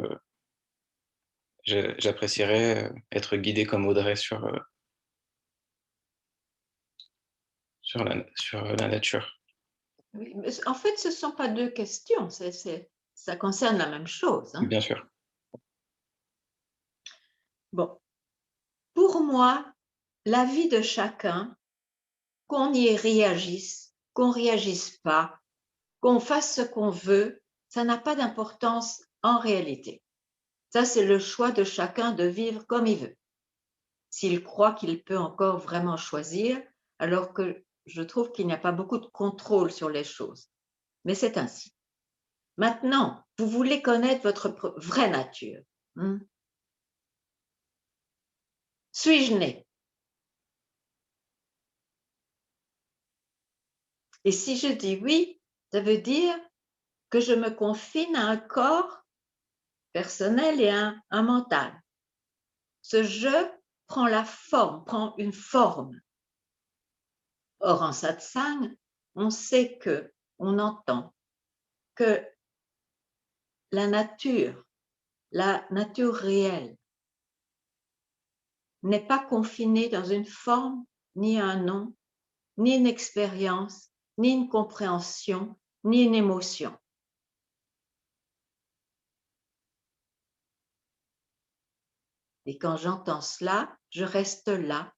Speaker 9: j'apprécierais être guidé comme Audrey sur la nature.
Speaker 2: Oui, mais en fait, ce ne sont pas deux questions. Ça concerne la même chose. Hein.
Speaker 9: Bien sûr.
Speaker 2: Bon, pour moi, la vie de chacun, qu'on y réagisse, qu'on ne réagisse pas, qu'on fasse ce qu'on veut, ça n'a pas d'importance en réalité. Ça, c'est le choix de chacun de vivre comme il veut. S'il croit qu'il peut encore vraiment choisir, alors que je trouve qu'il n'y a pas beaucoup de contrôle sur les choses. Mais c'est ainsi. Maintenant, vous voulez connaître votre vraie nature. Suis-je né? Et si je dis oui, ça veut dire que je me confine à un corps personnel et à un mental. Ce je prend prend une forme. Or, en satsang, on sait on entend que la nature réelle, n'est pas confinée dans une forme, ni un nom, ni une expérience, ni une compréhension, ni une émotion. Et quand j'entends cela, je reste là,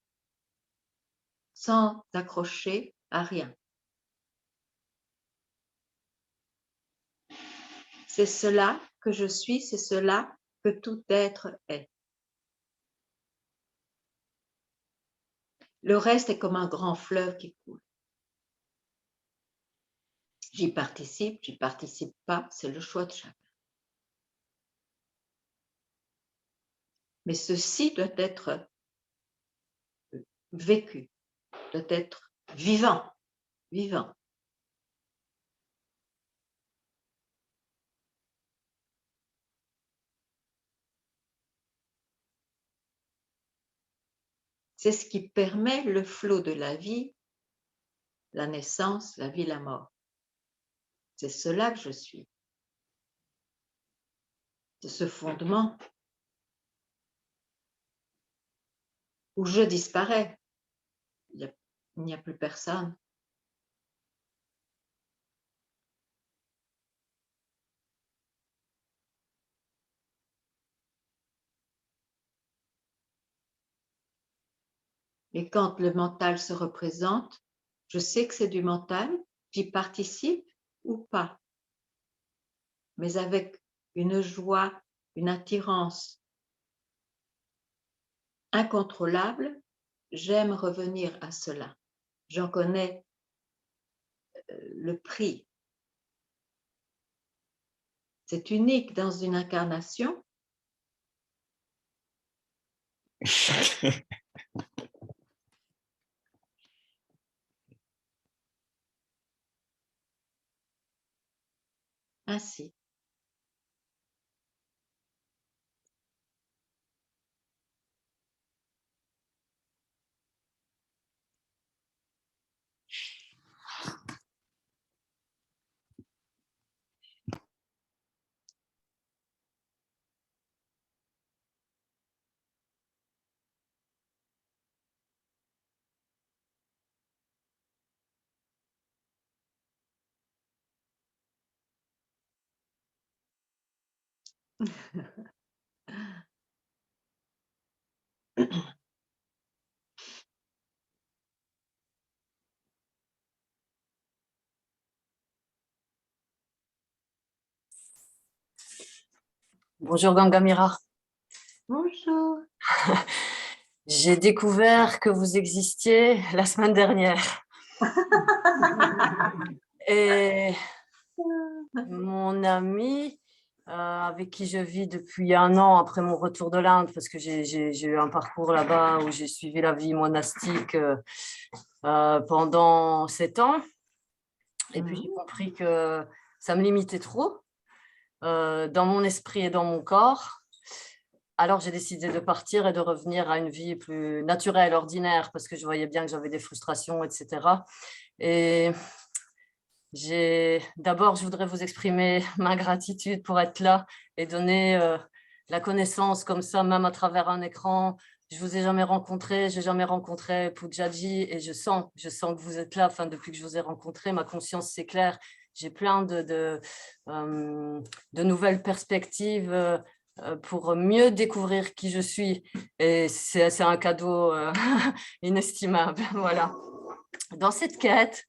Speaker 2: sans accrocher à rien. C'est cela que je suis, c'est cela que tout être est. Le reste est comme un grand fleuve qui coule. J'y participe pas, c'est le choix de chacun. Mais ceci doit être vécu, doit être vivant. C'est ce qui permet le flot de la vie, la naissance, la vie, la mort. C'est cela que je suis. C'est ce fondement où je disparais. Il n'y a plus personne. Et quand le mental se représente, je sais que c'est du mental, j'y participe ou pas, mais avec une joie, une attirance incontrôlable, j'aime revenir à cela. J'en connais le prix. C'est unique dans une incarnation. Ainsi.
Speaker 7: Bonjour Gangamira.
Speaker 2: Bonjour.
Speaker 7: J'ai découvert que vous existiez la semaine dernière. Et mon ami, avec qui je vis depuis 1 an après mon retour de l'Inde, parce que j'ai eu un parcours là-bas où j'ai suivi la vie monastique pendant 7 ans. Et puis j'ai compris que ça me limitait trop dans mon esprit et dans mon corps. Alors j'ai décidé de partir et de revenir à une vie plus naturelle, ordinaire, parce que je voyais bien que j'avais des frustrations, etc. Et d'abord, je voudrais vous exprimer ma gratitude pour être là et donner la connaissance comme ça, même à travers un écran. Je vous ai jamais rencontré, j'ai jamais rencontré Pujaji et je sens que vous êtes là. Enfin, depuis que je vous ai rencontré, ma conscience s'éclaire. J'ai plein de nouvelles perspectives pour mieux découvrir qui je suis. Et c'est un cadeau inestimable. Voilà. Dans cette quête,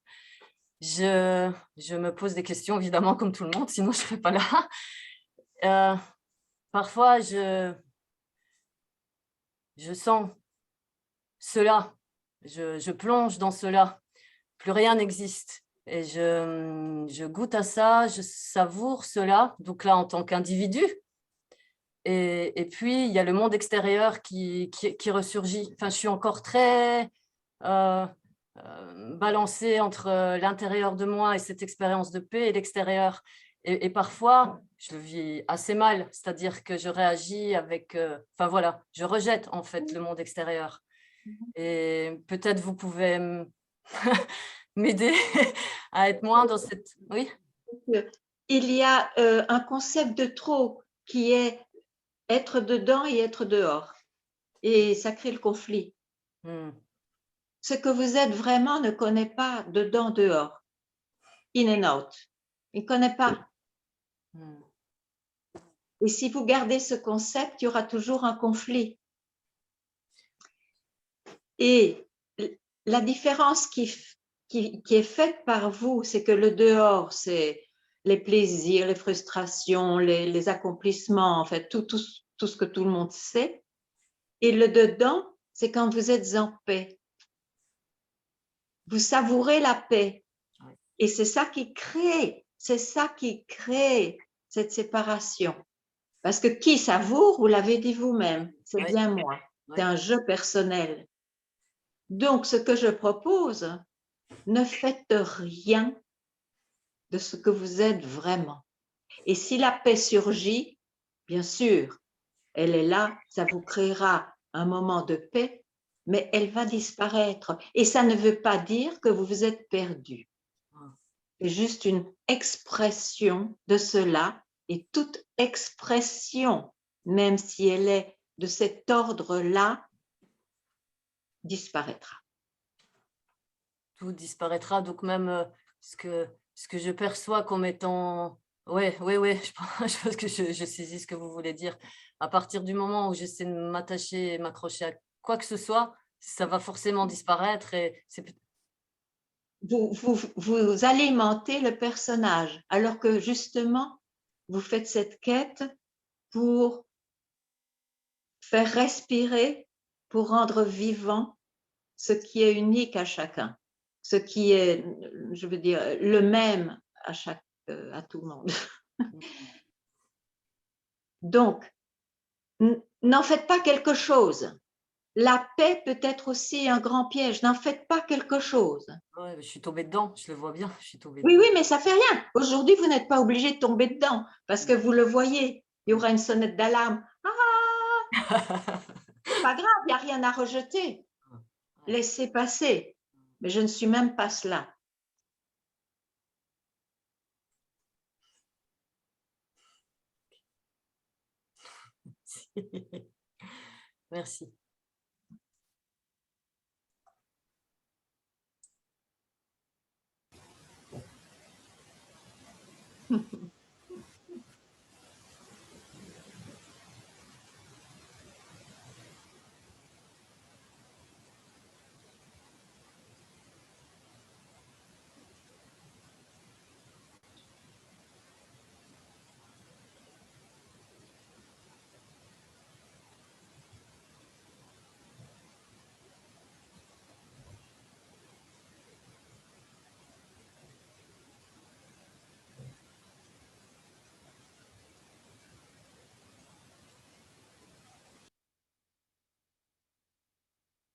Speaker 7: je me pose des questions, évidemment, comme tout le monde, sinon je ne serais pas là. Parfois, je sens cela, je plonge dans cela, plus rien n'existe. Et je goûte à ça, je savoure cela, donc là, en tant qu'individu. Et puis, il y a le monde extérieur qui ressurgit. Enfin, je suis encore très balancée entre l'intérieur de moi et cette expérience de paix et l'extérieur. Et parfois, je le vis assez mal, c'est-à-dire que je réagis avec... Enfin voilà, je rejette en fait le monde extérieur. Et peut-être vous pouvez m'aider à être moins dans cette... Oui.
Speaker 2: Il y a un concept de trop qui est être dedans et être dehors. Et ça crée le conflit. Ce que vous êtes vraiment ne connaît pas dedans, dehors. In and out. Il ne connaît pas. Et si vous gardez ce concept, il y aura toujours un conflit. Et la différence qui est faite par vous, c'est que le dehors, c'est les plaisirs, les frustrations, les accomplissements, en fait, tout ce que tout le monde sait. Et le dedans, c'est quand vous êtes en paix. Vous savourez la paix. Et c'est ça qui crée cette séparation. Parce que qui savoure, vous l'avez dit vous-même, c'est bien moi. C'est un jeu personnel. Donc, ce que je propose, ne faites rien de ce que vous êtes vraiment. Et si la paix surgit, bien sûr, elle est là, ça vous créera un moment de paix, mais elle va disparaître. Et ça ne veut pas dire que vous vous êtes perdu. C'est juste une expression de cela, et toute expression, même si elle est de cet ordre-là, disparaîtra.
Speaker 7: Tout disparaîtra, donc même ce que je perçois comme étant... Oui, je pense que je saisis ce que vous voulez dire. À partir du moment où j'essaie de m'attacher et m'accrocher à quoi que ce soit, ça va forcément disparaître et
Speaker 2: vous alimentez le personnage, alors que justement, vous faites cette quête pour faire respirer, pour rendre vivant ce qui est unique à chacun, ce qui est, je veux dire, le même à tout le monde. Donc, n'en faites pas quelque chose. La paix peut être aussi un grand piège. N'en faites pas quelque chose.
Speaker 7: ouais, je suis tombée dedans, je le vois bien, je suis tombée
Speaker 2: Oui,
Speaker 7: dedans.
Speaker 2: oui, mais ça fait rien. Aujourd'hui, vous n'êtes pas obligé de tomber dedans parce que vous le voyez. Il y aura une sonnette d'alarme. Ah, c'est pas grave, il n'y a rien à rejeter. Laissez passer. Mais je ne suis même pas cela.
Speaker 7: Merci.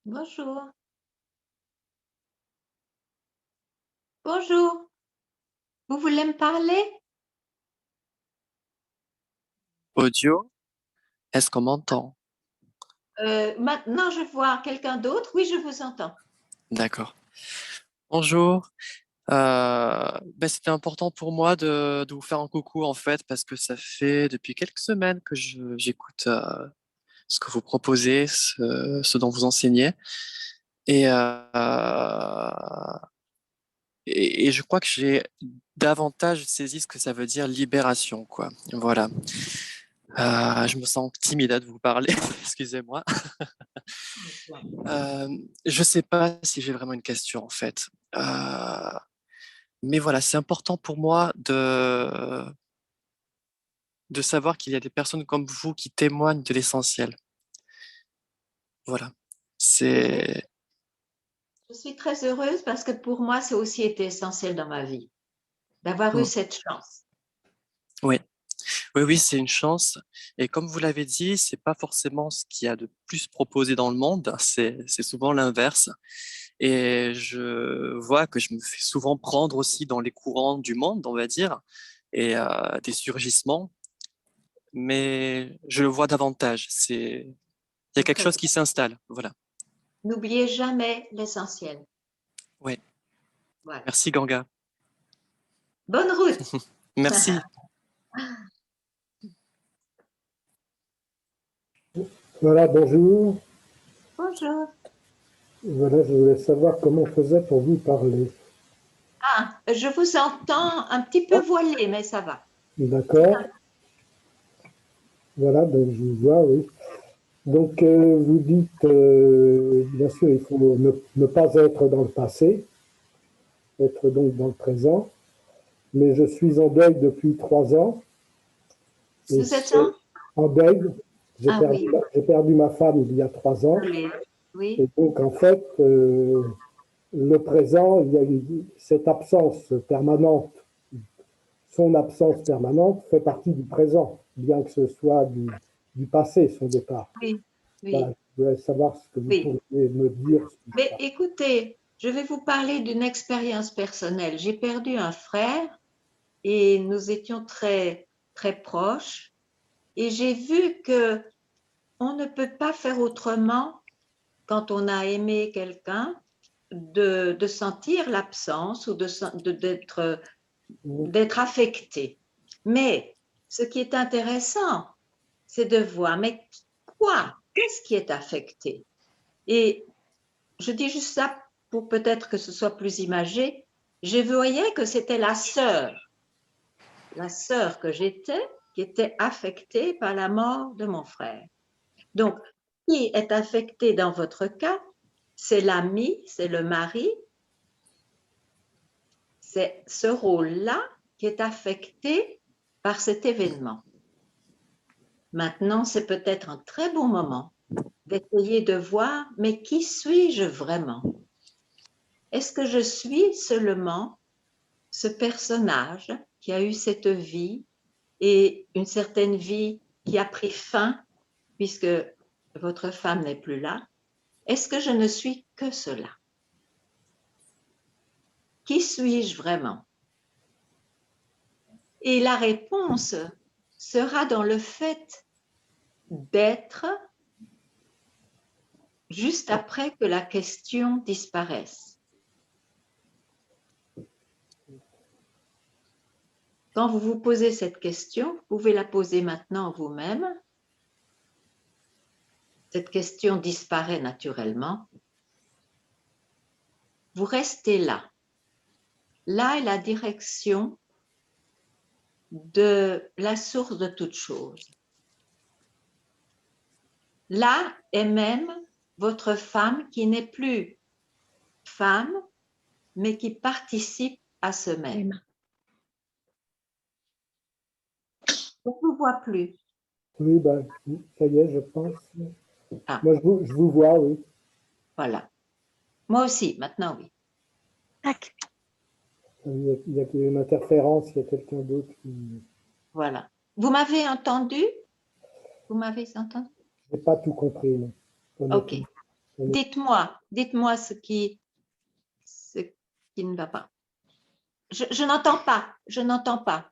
Speaker 2: Bonjour. Bonjour. Vous voulez me parler?
Speaker 10: Audio, est-ce qu'on m'entend?
Speaker 2: Maintenant, je vois quelqu'un d'autre. Oui, je vous entends.
Speaker 10: D'accord. Bonjour. C'était important pour moi de vous faire un coucou en fait parce que ça fait depuis quelques semaines que j'écoute ce que vous proposez, ce dont vous enseignez et, et je crois que j'ai davantage saisi ce que ça veut dire libération, quoi. Voilà. Je me sens timide de vous parler, excusez-moi. Je sais pas si j'ai vraiment une question en fait. Mais voilà, c'est important pour moi de savoir qu'il y a des personnes comme vous qui témoignent de l'essentiel. Voilà. C'est,
Speaker 2: Je suis très heureuse parce que pour moi, ça a aussi été essentiel dans ma vie, d'avoir eu
Speaker 10: Mm.
Speaker 2: cette chance.
Speaker 10: Oui. Oui, oui, c'est une chance. Et comme vous l'avez dit, c'est pas forcément ce qu'il y a de plus proposé dans le monde. C'est souvent l'inverse. Et je vois que je me fais souvent prendre aussi dans les courants du monde, on va dire, et des surgissements. Mais je le vois davantage. Il y a quelque
Speaker 2: Très
Speaker 10: chose
Speaker 2: bien.
Speaker 10: qui s'installe. Voilà.
Speaker 2: N'oubliez jamais l'essentiel.
Speaker 10: Ouais.
Speaker 2: Voilà.
Speaker 10: Merci, Ganga.
Speaker 2: Bonne route.
Speaker 10: Merci.
Speaker 11: Voilà, bonjour.
Speaker 2: Bonjour.
Speaker 11: Voilà, je voulais savoir comment on faisait pour vous parler.
Speaker 2: Ah, je vous entends un petit peu voilé, mais ça va.
Speaker 11: D'accord. Voilà, donc je vous vois, oui. Donc, vous dites, bien sûr, il faut ne pas être dans le passé, être donc dans le présent. Mais je suis en deuil depuis 3 ans. Et
Speaker 2: Vous êtes
Speaker 11: en deuil. J'ai
Speaker 2: Ah
Speaker 11: perdu,
Speaker 2: oui.
Speaker 11: j'ai perdu ma femme il y a 3 ans.
Speaker 2: Oui.
Speaker 11: Et donc, en fait, le présent, il y a cette absence permanente. Son absence permanente fait partie du présent, bien que ce soit du passé, son départ.
Speaker 2: Oui. Oui.
Speaker 11: Voilà, je voulais savoir ce que vous
Speaker 2: Oui.
Speaker 11: pourriez me dire.
Speaker 2: Mais écoutez, je vais vous parler d'une expérience personnelle. J'ai perdu un frère et nous étions très, très proches. Et j'ai vu que on ne peut pas faire autrement quand on a aimé quelqu'un de sentir l'absence ou d'être affecté. Mais ce qui est intéressant, c'est de voir, mais quoi? Qu'est-ce qui est affecté? Et je dis juste ça pour peut-être que ce soit plus imagé. Je voyais que c'était la sœur que j'étais, qui était affectée par la mort de mon frère. Donc, qui est affecté dans votre cas c'est l'ami, c'est le mari. C'est ce rôle-là qui est affecté par cet événement. Maintenant, c'est peut-être un très bon moment d'essayer de voir, mais qui suis-je vraiment? Est-ce que je suis seulement ce personnage qui a eu cette vie et une certaine vie qui a pris fin puisque votre femme n'est plus là? Est-ce que je ne suis que cela? Qui suis-je vraiment? Et la réponse sera dans le fait d'être juste après que la question disparaisse. Quand vous vous posez cette question, vous pouvez la poser maintenant vous-même. Cette question disparaît naturellement. Vous restez là. Là est la direction de la source de toute chose. Là est même votre femme qui n'est plus femme, mais qui participe à ce même. On ne vous voit plus.
Speaker 11: Oui, ben, ça y est, je pense.
Speaker 2: Ah.
Speaker 11: Moi, je vous vois, oui.
Speaker 2: Voilà. Moi aussi, maintenant, oui. Tac.
Speaker 11: Il y a une interférence, il y a quelqu'un d'autre qui...
Speaker 2: Voilà. Vous m'avez entendu? Vous m'avez entendu?
Speaker 11: Je n'ai pas tout compris, non.
Speaker 2: Ok. Dites-moi ce qui ne va pas. Je n'entends pas. Je n'entends pas.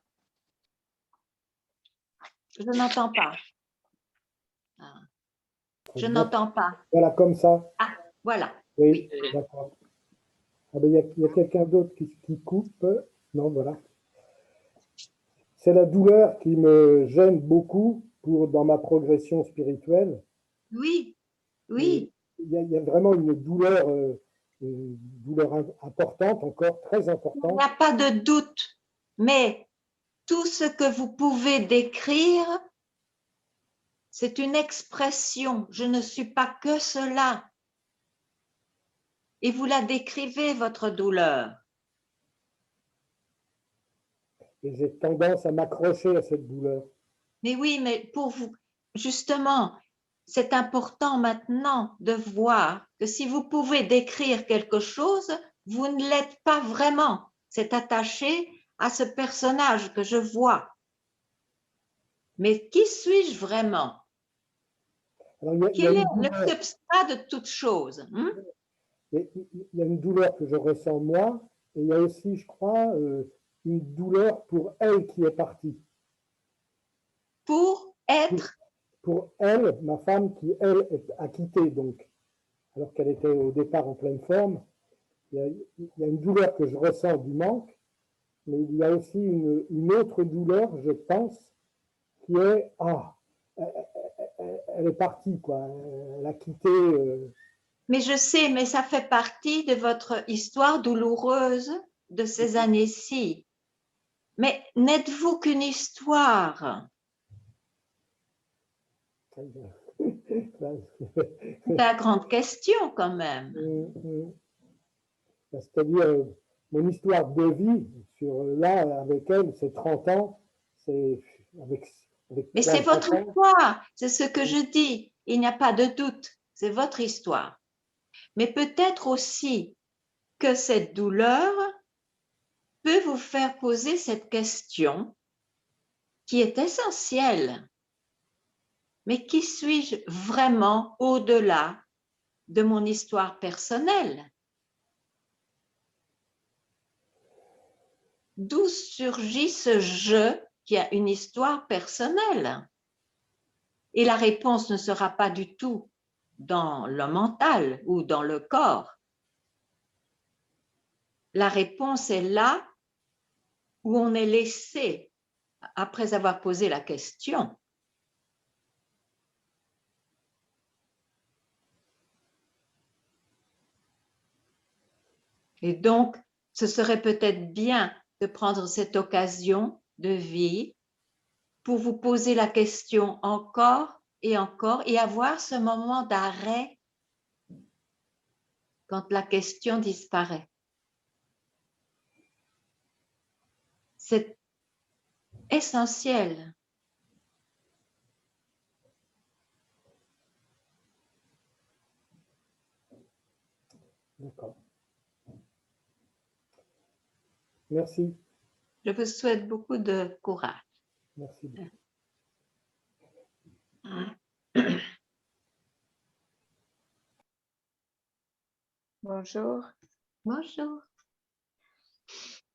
Speaker 2: Je n'entends pas. Ah. Je n'entends pas.
Speaker 11: Voilà, comme ça.
Speaker 2: Ah, voilà.
Speaker 11: Oui, d'accord. Ah ben, il y a quelqu'un d'autre qui coupe. Non, voilà. C'est la douleur qui me gêne beaucoup dans ma progression spirituelle.
Speaker 2: Oui, oui.
Speaker 11: Il y a vraiment une douleur importante, encore très importante.
Speaker 2: Il n'y a pas de doute, mais tout ce que vous pouvez décrire, c'est une expression. Je ne suis pas que cela. Et vous la décrivez, votre douleur.
Speaker 11: Et j'ai tendance à m'accrocher à cette douleur.
Speaker 2: Mais oui, mais pour vous, justement, c'est important maintenant de voir que si vous pouvez décrire quelque chose, vous ne l'êtes pas vraiment. C'est attaché à ce personnage que je vois. Mais qui suis-je vraiment? Quel est le substrat de toute chose?
Speaker 11: Il y a une douleur que je ressens moi, et il y a aussi, je crois, une douleur pour elle qui est partie.
Speaker 2: Pour être?
Speaker 11: Pour elle, ma femme qui, elle, a quitté, donc, alors qu'elle était au départ en pleine forme. Il y a une douleur que je ressens du manque, mais il y a aussi une autre douleur, je pense, qui est, elle est partie, quoi. Elle a quitté.
Speaker 2: Mais je sais, mais ça fait partie de votre histoire douloureuse de ces années-ci. Mais n'êtes-vous qu'une histoire? C'est la grande question quand même.
Speaker 11: C'est-à-dire, mon histoire de vie, là, avec elle, c'est 30 ans, c'est
Speaker 2: mais c'est votre histoire, c'est ce que je dis. Il n'y a pas de doute, c'est votre histoire. Mais peut-être aussi que cette douleur peut vous faire poser cette question qui est essentielle. Mais qui suis-je vraiment au-delà de mon histoire personnelle? D'où surgit ce je qui a une histoire personnelle? Et la réponse ne sera pas du tout dans le mental ou dans le corps. La réponse est là où on est laissé après avoir posé la question. Et donc, ce serait peut-être bien de prendre cette occasion de vie pour vous poser la question encore et avoir ce moment d'arrêt quand la question disparaît. C'est essentiel.
Speaker 11: D'accord. Merci.
Speaker 2: Je vous souhaite beaucoup de courage.
Speaker 11: Merci beaucoup.
Speaker 12: Bonjour.
Speaker 2: Bonjour.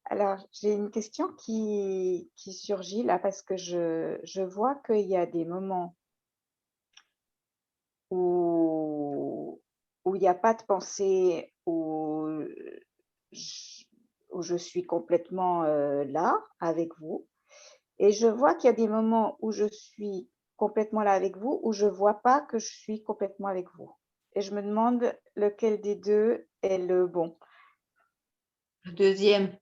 Speaker 12: Alors, j'ai une question qui surgit là parce que je vois qu'il y a des moments où il n'y a pas de pensée, où je suis complètement là avec vous. Et je vois qu'il y a des moments où je suis complètement là avec vous, où je ne vois pas que je suis complètement avec vous. Et je me demande lequel des deux est le bon.
Speaker 2: Le deuxième.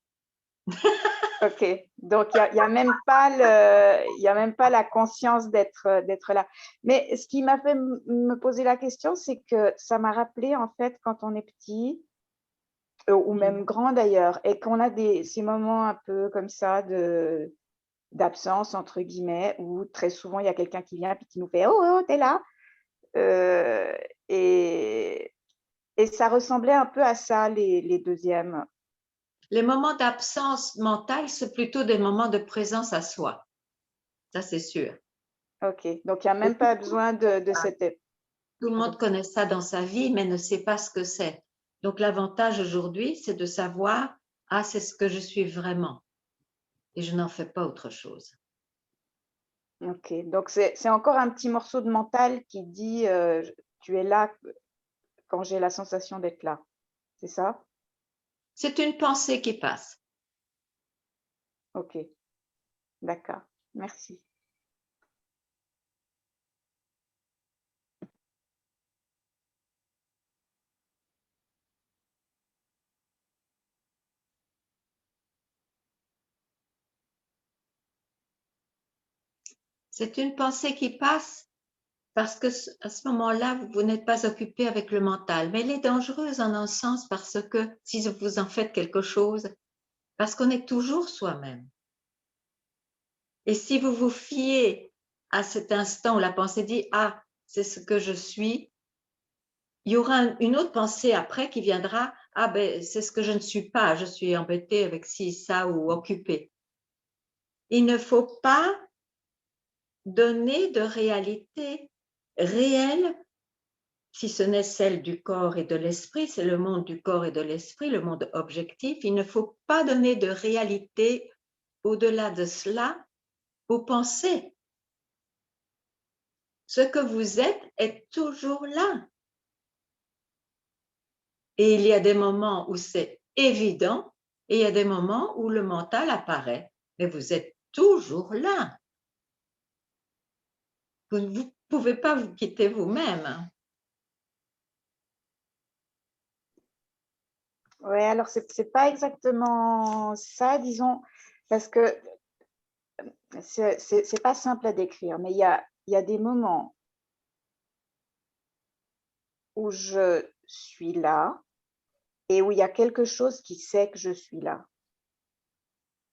Speaker 12: Ok, donc il n'y a même pas la conscience d'être là. Mais ce qui m'a fait me poser la question, c'est que ça m'a rappelé en fait quand on est petit, ou même grand d'ailleurs, et qu'on a ces moments un peu comme ça d'absence, entre guillemets, où très souvent il y a quelqu'un qui vient et qui nous fait « Oh, oh, t'es là !» et ça ressemblait un peu à ça, les deuxièmes.
Speaker 2: Les moments d'absence mentale, c'est plutôt des moments de présence à soi. Ça, c'est sûr.
Speaker 12: Ok, donc il n'y a même pas besoin de cette...
Speaker 2: Tout le monde connaît ça dans sa vie, mais ne sait pas ce que c'est. Donc, l'avantage aujourd'hui, c'est de savoir, ah, c'est ce que je suis vraiment. Et je n'en fais pas autre chose.
Speaker 12: Ok, donc c'est encore un petit morceau de mental qui dit tu es là quand j'ai la sensation d'être là. C'est ça?
Speaker 2: C'est une pensée qui passe.
Speaker 12: Ok, d'accord. Merci.
Speaker 2: C'est une pensée qui passe parce que à ce moment-là, vous n'êtes pas occupé avec le mental. Mais elle est dangereuse en un sens parce que si vous en faites quelque chose, parce qu'on est toujours soi-même. Et si vous vous fiez à cet instant où la pensée dit « Ah, c'est ce que je suis », il y aura une autre pensée après qui viendra « Ah, ben, c'est ce que je ne suis pas, je suis embêtée avec ci, ça ou occupée ». Il ne faut pas donner de réalité réelle, si ce n'est celle du corps et de l'esprit, c'est le monde du corps et de l'esprit, le monde objectif. Il ne faut pas donner de réalité au-delà de cela aux pensées. Ce que vous êtes est toujours là. Et il y a des moments où c'est évident et il y a des moments où le mental apparaît. Mais vous êtes toujours là. Vous ne pouvez pas vous quitter vous-même.
Speaker 12: Oui, alors c'est pas exactement ça, disons, parce que c'est pas simple à décrire, mais il y a des moments où je suis là et où il y a quelque chose qui sait que je suis là.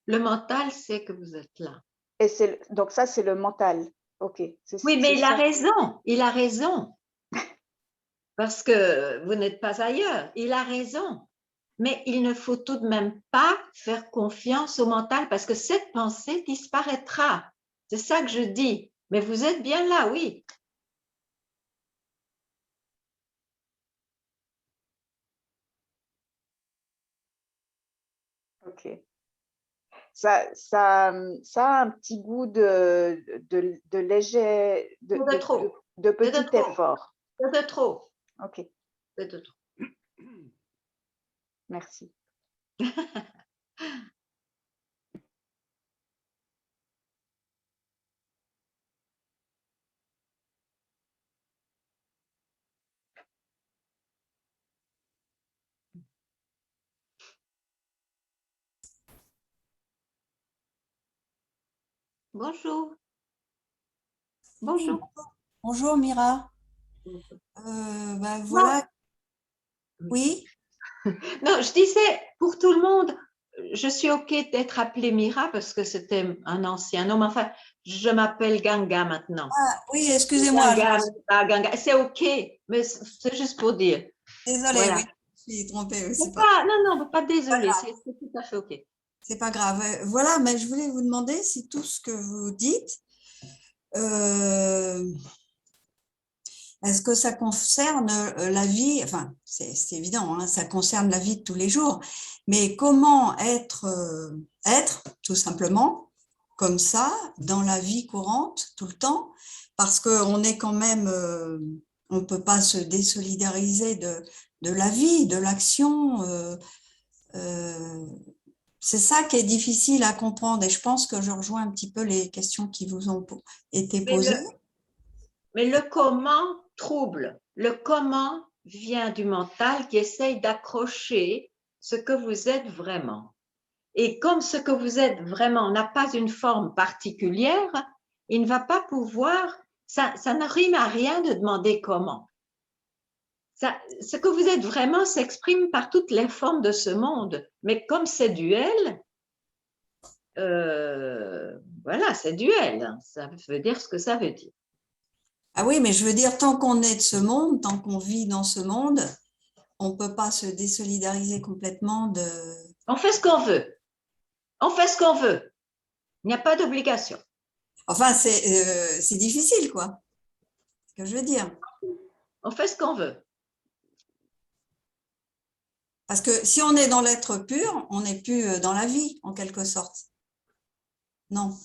Speaker 2: Le mental sait que vous êtes là.
Speaker 12: Et donc ça, c'est le mental. Ok.
Speaker 2: Oui, mais il a raison, il a raison. Parce que vous n'êtes pas ailleurs, il a raison. Mais il ne faut tout de même pas faire confiance au mental parce que cette pensée disparaîtra. C'est ça que je dis. Mais vous êtes bien là, oui.
Speaker 12: Ok. Ça a un petit goût de léger,
Speaker 2: de trop.
Speaker 12: De petit effort.
Speaker 2: C'est de trop.
Speaker 12: Ok.
Speaker 2: C'est de trop.
Speaker 12: Merci.
Speaker 2: Bonjour. Bonjour.
Speaker 13: Bonjour Mira. Voilà, Oui,
Speaker 2: Non, je disais, pour tout le monde, je suis OK d'être appelée Mira parce que c'était un ancien nom. Enfin, je m'appelle Ganga maintenant.
Speaker 13: oui, excusez-moi.
Speaker 2: Ganga, pas Ganga. C'est OK, mais c'est juste pour dire.
Speaker 13: Désolée,
Speaker 2: Voilà.
Speaker 13: oui, je suis trompée. Oui,
Speaker 2: C'est pas, non, pas désolé, c'est tout à fait OK.
Speaker 13: c'est pas grave. Voilà, mais je voulais vous demander si tout ce que vous dites, est-ce que ça concerne la vie, enfin, c'est évident, hein, ça concerne la vie de tous les jours, mais comment être, tout simplement, comme ça, dans la vie courante, tout le temps, parce qu'on est quand même, on ne peut pas se désolidariser de la vie, de l'action. C'est ça qui est difficile à comprendre et je pense que je rejoins un petit peu les questions qui vous ont été posées.
Speaker 2: Mais le comment trouble. Le comment vient du mental qui essaye d'accrocher ce que vous êtes vraiment. Et comme ce que vous êtes vraiment n'a pas une forme particulière, il ne va pas pouvoir, ça ne rime à rien de demander comment. Ce que vous êtes vraiment s'exprime par toutes les formes de ce monde. Mais comme c'est duel, voilà, c'est duel. Ça veut dire ce que ça veut dire.
Speaker 13: Ah oui, mais je veux dire, tant qu'on est de ce monde, tant qu'on vit dans ce monde, on ne peut pas se désolidariser complètement de…
Speaker 2: On fait ce qu'on veut. On fait ce qu'on veut. Il n'y a pas d'obligation.
Speaker 13: Enfin, c'est difficile, quoi. C'est ce que je veux dire.
Speaker 2: On fait ce qu'on veut.
Speaker 13: Parce que si on est dans l'être pur, on n'est plus dans la vie, en quelque sorte. Non.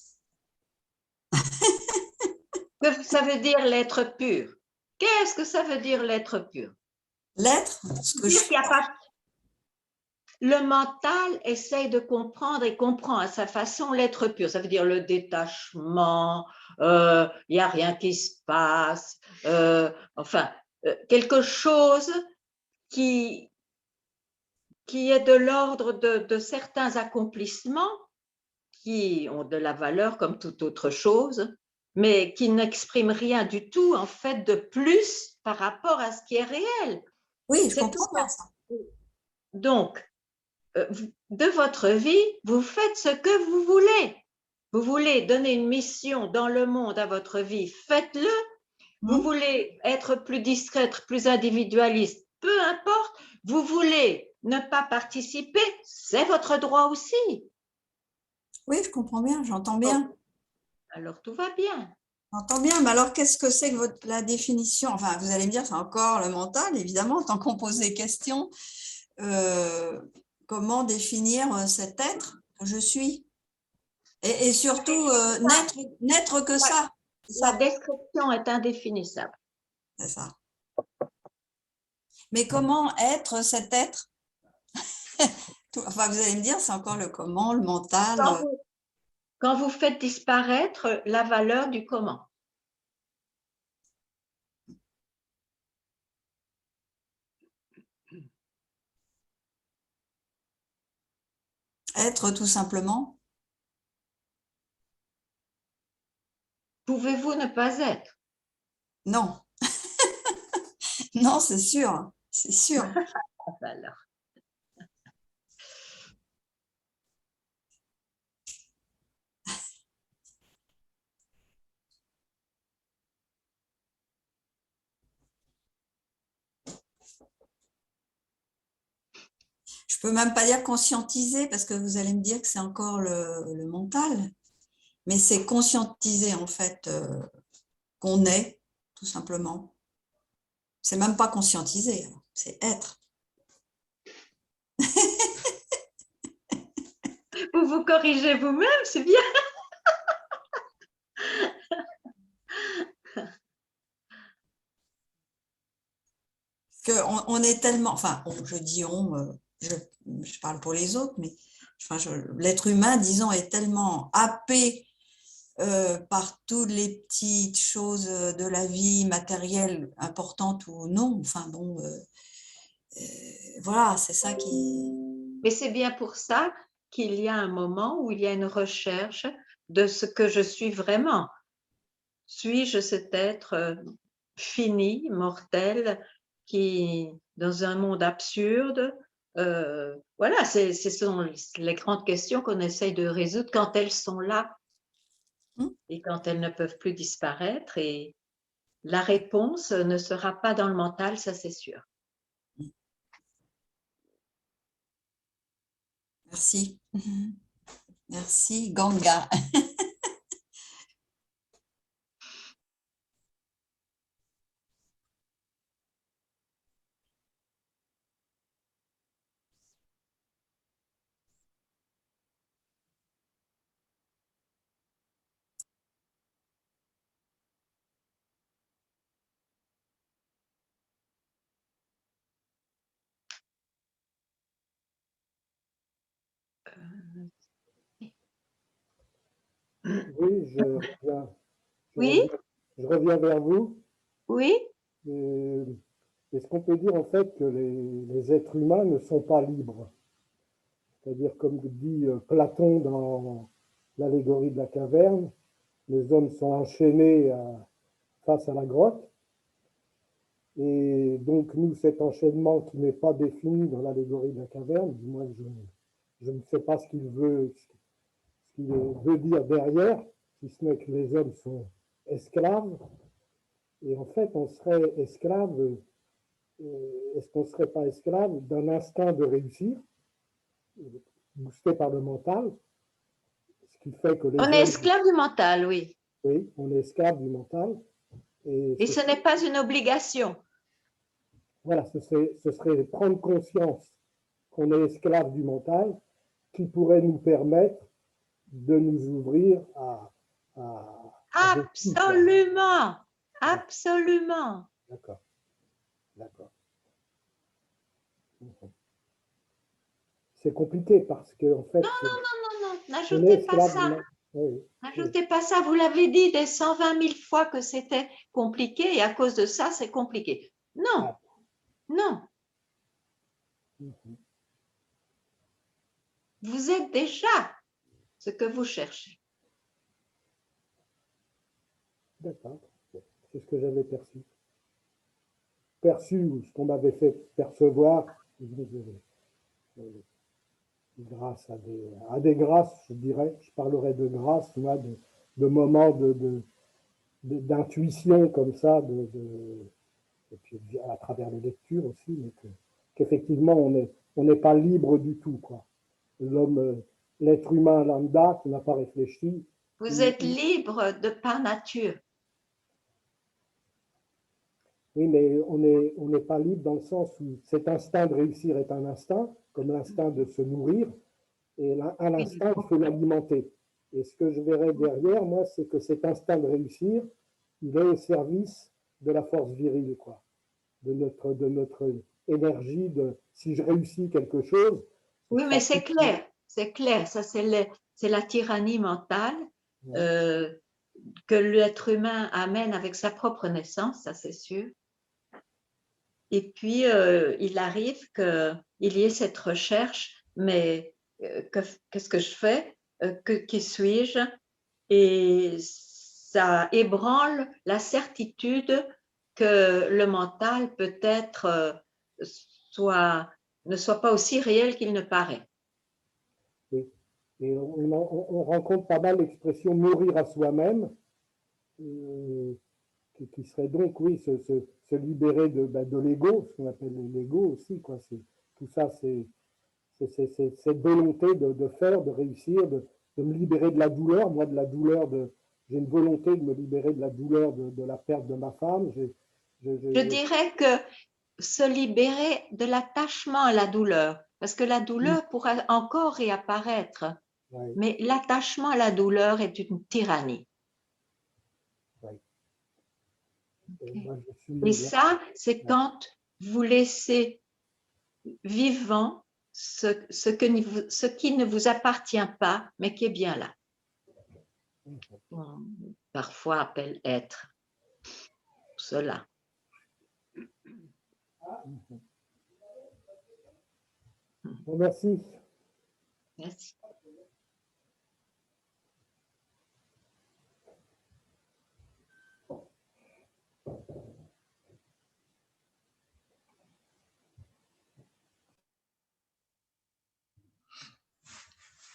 Speaker 2: Que ça veut dire l'être pur? Qu'est-ce que ça veut dire l'être pur?
Speaker 13: L'être,
Speaker 2: le mental essaye de comprendre et comprend à sa façon l'être pur. Ça veut dire le détachement, il n'y a rien qui se passe, quelque chose qui est de l'ordre de certains accomplissements qui ont de la valeur comme toute autre chose, mais qui n'expriment rien du tout, en fait, de plus par rapport à ce qui est réel.
Speaker 13: Oui, je comprends bien ça.
Speaker 2: Donc, de votre vie, vous faites ce que vous voulez. Vous voulez donner une mission dans le monde à votre vie, faites-le. Vous voulez être plus discrète, plus individualiste, peu importe. Vous voulez ne pas participer, c'est votre droit aussi.
Speaker 13: Oui, je comprends bien, j'entends bien.
Speaker 2: Alors, tout va bien.
Speaker 13: J'entends bien, mais alors qu'est-ce que c'est que la définition? Enfin, vous allez me dire, c'est encore le mental, évidemment, tant qu'on pose des questions. Comment définir cet être que je suis? Et surtout, n'être que ça.
Speaker 2: La description est indéfinissable.
Speaker 13: C'est ça. Mais comment être cet être? Enfin, vous allez me dire, c'est encore le comment, le mental.
Speaker 2: Quand vous faites disparaître la valeur du comment.
Speaker 13: Être tout simplement.
Speaker 2: Pouvez-vous ne pas être?
Speaker 13: Non. Non, c'est sûr. C'est sûr.
Speaker 2: Alors.
Speaker 13: Je peux même pas dire conscientiser parce que vous allez me dire que c'est encore le mental, mais c'est conscientiser en fait qu'on est, tout simplement. C'est même pas conscientiser, c'est être.
Speaker 2: Vous vous corrigez vous-même, c'est bien.
Speaker 13: On est tellement, enfin, je dis on, je parle pour les autres, mais enfin, l'être humain, disons, est tellement happé par toutes les petites choses de la vie matérielle, importantes ou non. Enfin bon, voilà, c'est ça qui…
Speaker 2: Mais c'est bien pour ça qu'il y a un moment où il y a une recherche de ce que je suis vraiment. Suis-je cet être fini, mortel, dans un monde absurde, voilà, ce sont les grandes questions qu'on essaye de résoudre quand elles sont là et quand elles ne peuvent plus disparaître. Et la réponse ne sera pas dans le mental, ça c'est sûr.
Speaker 13: Merci. Merci, Ganga.
Speaker 11: Oui,
Speaker 2: Oui,
Speaker 11: je reviens vers vous.
Speaker 2: oui,
Speaker 11: Est-ce qu'on peut dire en fait que les êtres humains ne sont pas libres? C'est-à-dire, comme dit Platon dans l'allégorie de la caverne, les hommes sont enchaînés face à la grotte. Et donc, nous, cet enchaînement qui n'est pas défini dans l'allégorie de la caverne, du moins, je ne sais pas ce qu'il veut dire derrière, si ce n'est que les hommes sont esclaves. Et en fait, on serait esclave, est-ce qu'on ne serait pas esclave d'un instinct de réussir, boosté par le mental, ce qui fait que les
Speaker 2: on
Speaker 11: hommes,
Speaker 2: est esclave du mental, oui.
Speaker 11: oui, on est esclave du mental.
Speaker 2: Et ce n'est pas une obligation.
Speaker 11: Voilà, ce serait prendre conscience qu'on est esclave du mental qui pourrait nous permettre de nous ouvrir à vécu, quoi.
Speaker 2: Absolument, absolument.
Speaker 11: D'accord, d'accord. C'est compliqué parce que, en fait,
Speaker 2: Non,
Speaker 11: on est
Speaker 2: n'ajoutez pas
Speaker 11: esclave du
Speaker 2: ça.
Speaker 11: mental. Oui,
Speaker 2: N'ajoutez pas ça. Vous l'avez dit des 120 000 fois que c'était compliqué et à cause de ça, c'est compliqué. Non, non. Vous êtes déjà ce que vous cherchez.
Speaker 11: d'accord. C'est ce que j'avais perçu. Perçu, ou ce qu'on m'avait fait percevoir, grâce à des grâces, je dirais, je parlerai de grâces, moi, de moments d'intuition comme ça, et puis à travers les lectures aussi, mais qu'effectivement, on n'est pas libre du tout, quoi. L'homme, l'être humain lambda qui n'a pas réfléchi.
Speaker 2: Vous êtes libre de par nature.
Speaker 11: Oui, mais on n'est pas libre dans le sens où cet instinct de réussir est un instinct, comme l'instinct de se nourrir, et à l'instinct, il faut l'alimenter. Et ce que je verrais derrière, moi, c'est que cet instinct de réussir, il est au service de la force virile, quoi, de notre énergie, si je réussis quelque chose.
Speaker 2: Oui, mais c'est clair, ça c'est la tyrannie mentale que l'être humain amène avec sa propre naissance, ça c'est sûr. Et puis, il arrive qu'il y ait cette recherche, mais qu'est-ce que je fais? Qui suis-je? Et ça ébranle la certitude que le mental peut-être ne soit pas aussi réel qu'il ne paraît.
Speaker 11: Oui. Et on rencontre pas mal l'expression mourir à soi-même, qui serait donc, oui, se libérer de l'ego, ce qu'on appelle l'ego aussi, quoi. Tout ça, c'est cette volonté de faire, de réussir, de me libérer de la douleur. Moi, de la douleur, j'ai une volonté de me libérer de la douleur de la perte de ma femme.
Speaker 2: Je dirais que se libérer de l'attachement à la douleur, parce que la douleur pourra encore réapparaître, mais l'attachement à la douleur est une tyrannie. Et ça, c'est quand vous laissez vivant ce qui ne vous appartient pas, mais qui est bien là. On parfois appelle être cela.
Speaker 11: Merci.
Speaker 2: Merci.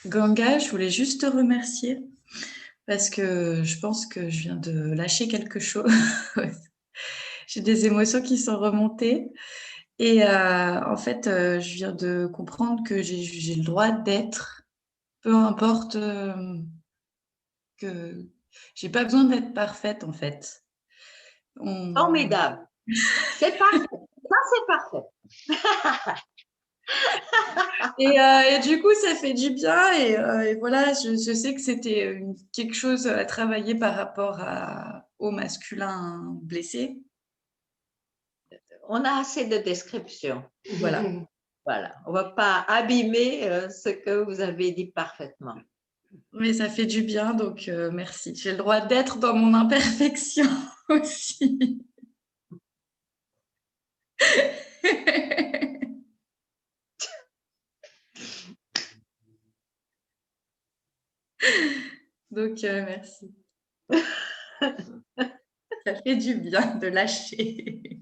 Speaker 8: Ganga, je voulais juste te remercier parce que je pense que je viens de lâcher quelque chose. J'ai des émotions qui sont remontées et en fait, je viens de comprendre que j'ai le droit d'être, peu importe que j'ai pas besoin d'être parfaite en fait.
Speaker 2: Formidable. C'est parfait. Ça, c'est parfait.
Speaker 8: Et du coup, ça fait du bien. Et voilà, je sais que c'était quelque chose à travailler par rapport au masculin blessé.
Speaker 2: On a assez de descriptions.
Speaker 8: Voilà.
Speaker 2: Voilà. On ne va pas abîmer ce que vous avez dit parfaitement.
Speaker 8: Mais ça fait du bien, donc merci. J'ai le droit d'être dans mon imperfection aussi. Donc merci. Ça fait du bien de lâcher.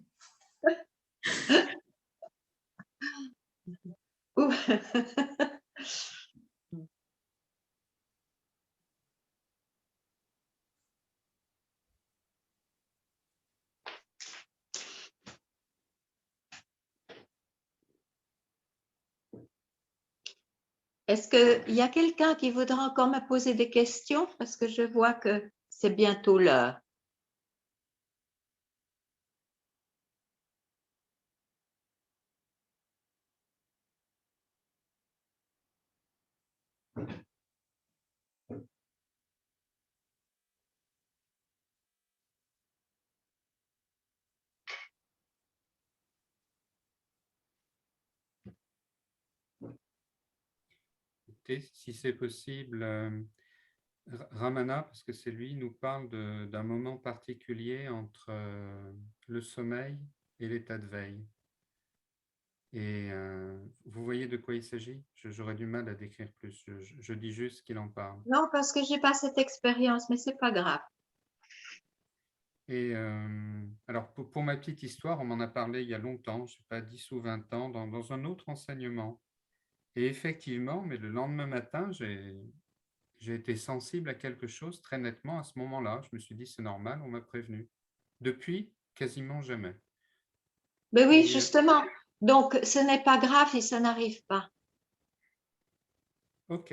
Speaker 2: Est-ce qu'il y a quelqu'un qui voudra encore me poser des questions? Parce que je vois que c'est bientôt l'heure.
Speaker 3: Si c'est possible, Ramana, parce que c'est lui, nous parle d'un moment particulier entre le sommeil et l'état de veille. Et vous voyez de quoi il s'agit? J'aurais du mal à décrire plus. Je dis juste qu'il en parle.
Speaker 2: Non, parce que je n'ai pas cette expérience, mais ce n'est pas grave.
Speaker 3: Et alors, pour ma petite histoire, on m'en a parlé il y a longtemps, je ne sais pas, 10 ou 20 ans, dans un autre enseignement. Et effectivement, mais le lendemain matin, j'ai été sensible à quelque chose très nettement à ce moment-là. Je me suis dit, c'est normal, on m'a prévenu. Depuis, quasiment jamais.
Speaker 2: Mais oui, justement. Donc, ce n'est pas grave si ça n'arrive pas.
Speaker 3: OK.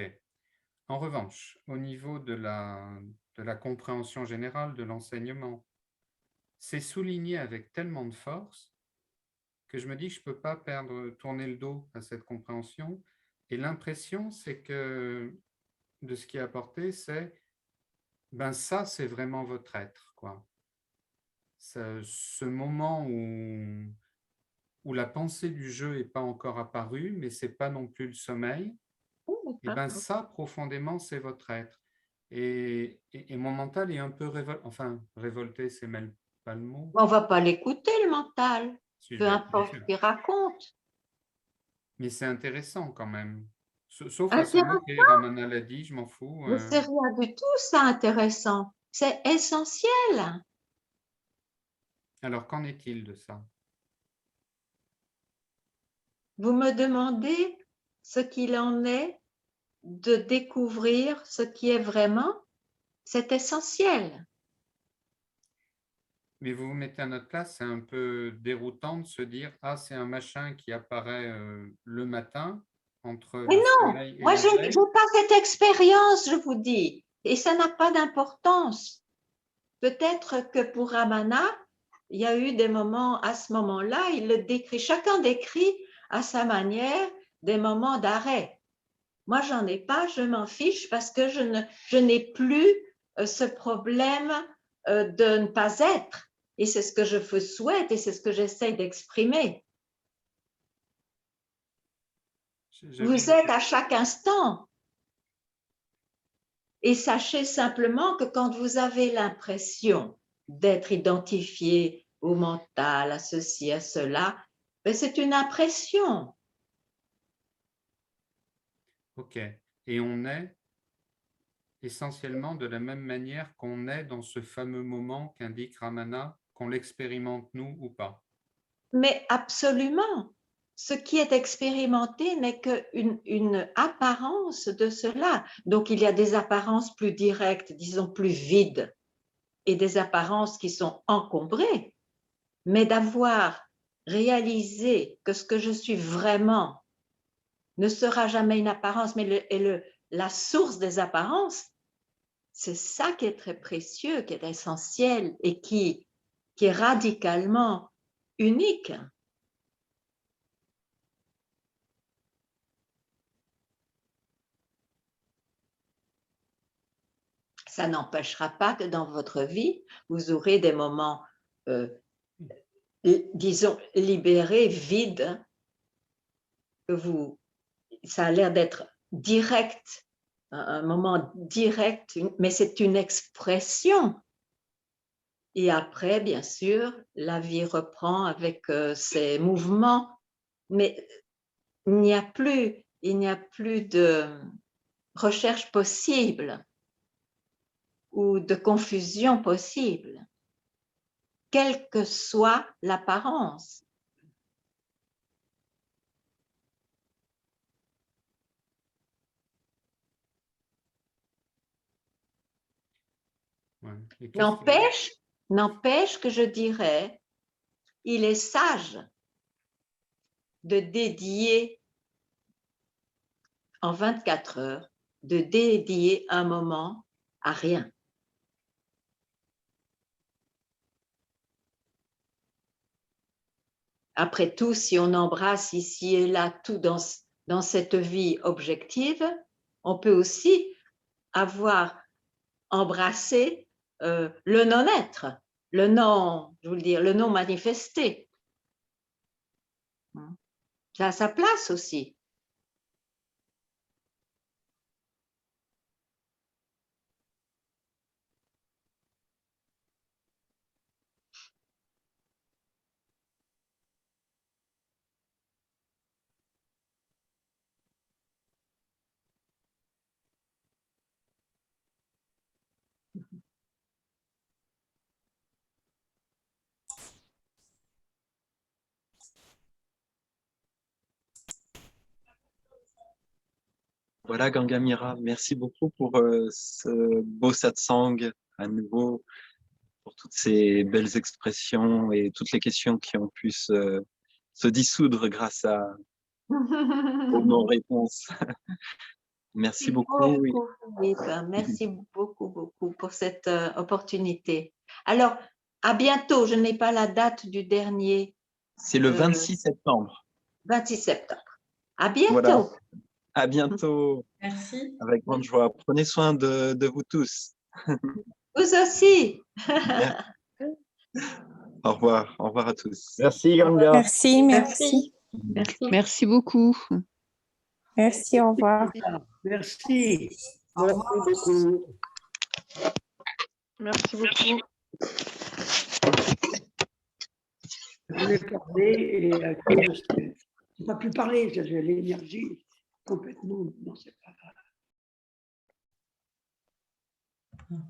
Speaker 3: En revanche, au niveau de la compréhension générale de l'enseignement, c'est souligné avec tellement de force que je me dis que je ne peux pas tourner le dos à cette compréhension. Et l'impression, c'est que de ce qui est apporté, c'est ben ça, c'est vraiment votre être, quoi. Ce moment où la pensée du jeu n'est pas encore apparue, mais ce n'est pas non plus le sommeil, et ben ça, profondément, c'est votre être. Et mon mental est un peu révolté, c'est même pas le mot.
Speaker 2: On ne va pas l'écouter, le mental,
Speaker 3: Si,
Speaker 2: peu importe ce qu'il raconte.
Speaker 3: Mais c'est intéressant quand même. Sauf à se
Speaker 2: Intéressant?
Speaker 3: moquer, Ramana l'a dit, je m'en fous.
Speaker 2: Mais c'est rien du tout, ça, intéressant. C'est essentiel.
Speaker 3: Alors, qu'en est-il de ça?
Speaker 2: Vous me demandez ce qu'il en est de découvrir ce qui est vraiment, c'est essentiel.
Speaker 3: Mais vous vous mettez à notre place, c'est un peu déroutant de se dire « Ah, c'est un machin qui apparaît le matin entre
Speaker 2: Mais
Speaker 3: le
Speaker 2: non,
Speaker 3: sommeil et
Speaker 2: moi,
Speaker 3: la
Speaker 2: je
Speaker 3: veille.
Speaker 2: n'ai pas cette expérience, je vous dis, et ça n'a pas d'importance. Peut-être que pour Ramana, il y a eu des moments, à ce moment-là, il le décrit, chacun décrit à sa manière des moments d'arrêt. Moi, j'en ai pas, je m'en fiche parce que je n'ai plus ce problème de ne pas être. Et c'est ce que je souhaite et c'est ce que j'essaye d'exprimer. Vous êtes à chaque instant. Et sachez simplement que quand vous avez l'impression d'être identifié au mental, à ceci, à cela, ben c'est une impression.
Speaker 3: OK. Et on est essentiellement de la même manière qu'on est dans ce fameux moment qu'indique Ramana, qu'on l'expérimente nous ou pas.
Speaker 2: Mais absolument. ce qui est expérimenté n'est qu'une apparence de cela. Donc, il y a des apparences plus directes, disons plus vides, et des apparences qui sont encombrées. Mais d'avoir réalisé que ce que je suis vraiment ne sera jamais une apparence, mais la source des apparences, c'est ça qui est très précieux, qui est essentiel et qui est radicalement unique. Ça n'empêchera pas que dans votre vie, vous aurez des moments, disons, libérés, vides, que ça a l'air d'être direct, un moment direct, mais c'est une expression. Et après, bien sûr, la vie reprend avec ses mouvements, mais il n'y a plus de recherche possible ou de confusion possible, quelle que soit l'apparence.
Speaker 3: Ouais.
Speaker 2: N'empêche que je dirais, il est sage de dédier en 24 heures, de dédier un moment à rien. Après tout, si on embrasse ici et là tout dans cette vie objective, on peut aussi avoir embrassé le non-être, le non, je veux dire, le non manifesté. Ça a sa place aussi.
Speaker 14: Voilà, Gangamira, merci beaucoup pour ce beau satsang à nouveau, pour toutes ces belles expressions et toutes les questions qui ont pu se dissoudre grâce aux non-réponses. Merci beaucoup.
Speaker 2: Merci beaucoup pour cette opportunité. Alors, à bientôt. Je n'ai pas la date du dernier.
Speaker 14: C'est le 26 septembre.
Speaker 2: 26 septembre. À bientôt.
Speaker 14: Voilà. À bientôt.
Speaker 8: Merci.
Speaker 14: Avec grande joie. Prenez soin de vous tous.
Speaker 2: Vous aussi.
Speaker 14: Au revoir à tous.
Speaker 15: Merci, Ganga.
Speaker 13: Merci.
Speaker 4: Merci beaucoup.
Speaker 16: Merci, au revoir.
Speaker 11: Merci.
Speaker 13: Au revoir.
Speaker 4: Merci beaucoup.
Speaker 11: Je voulais parler et à cause de je n'ai pas pu parler, j'ai l'énergie complètement. Non, c'est pas grave.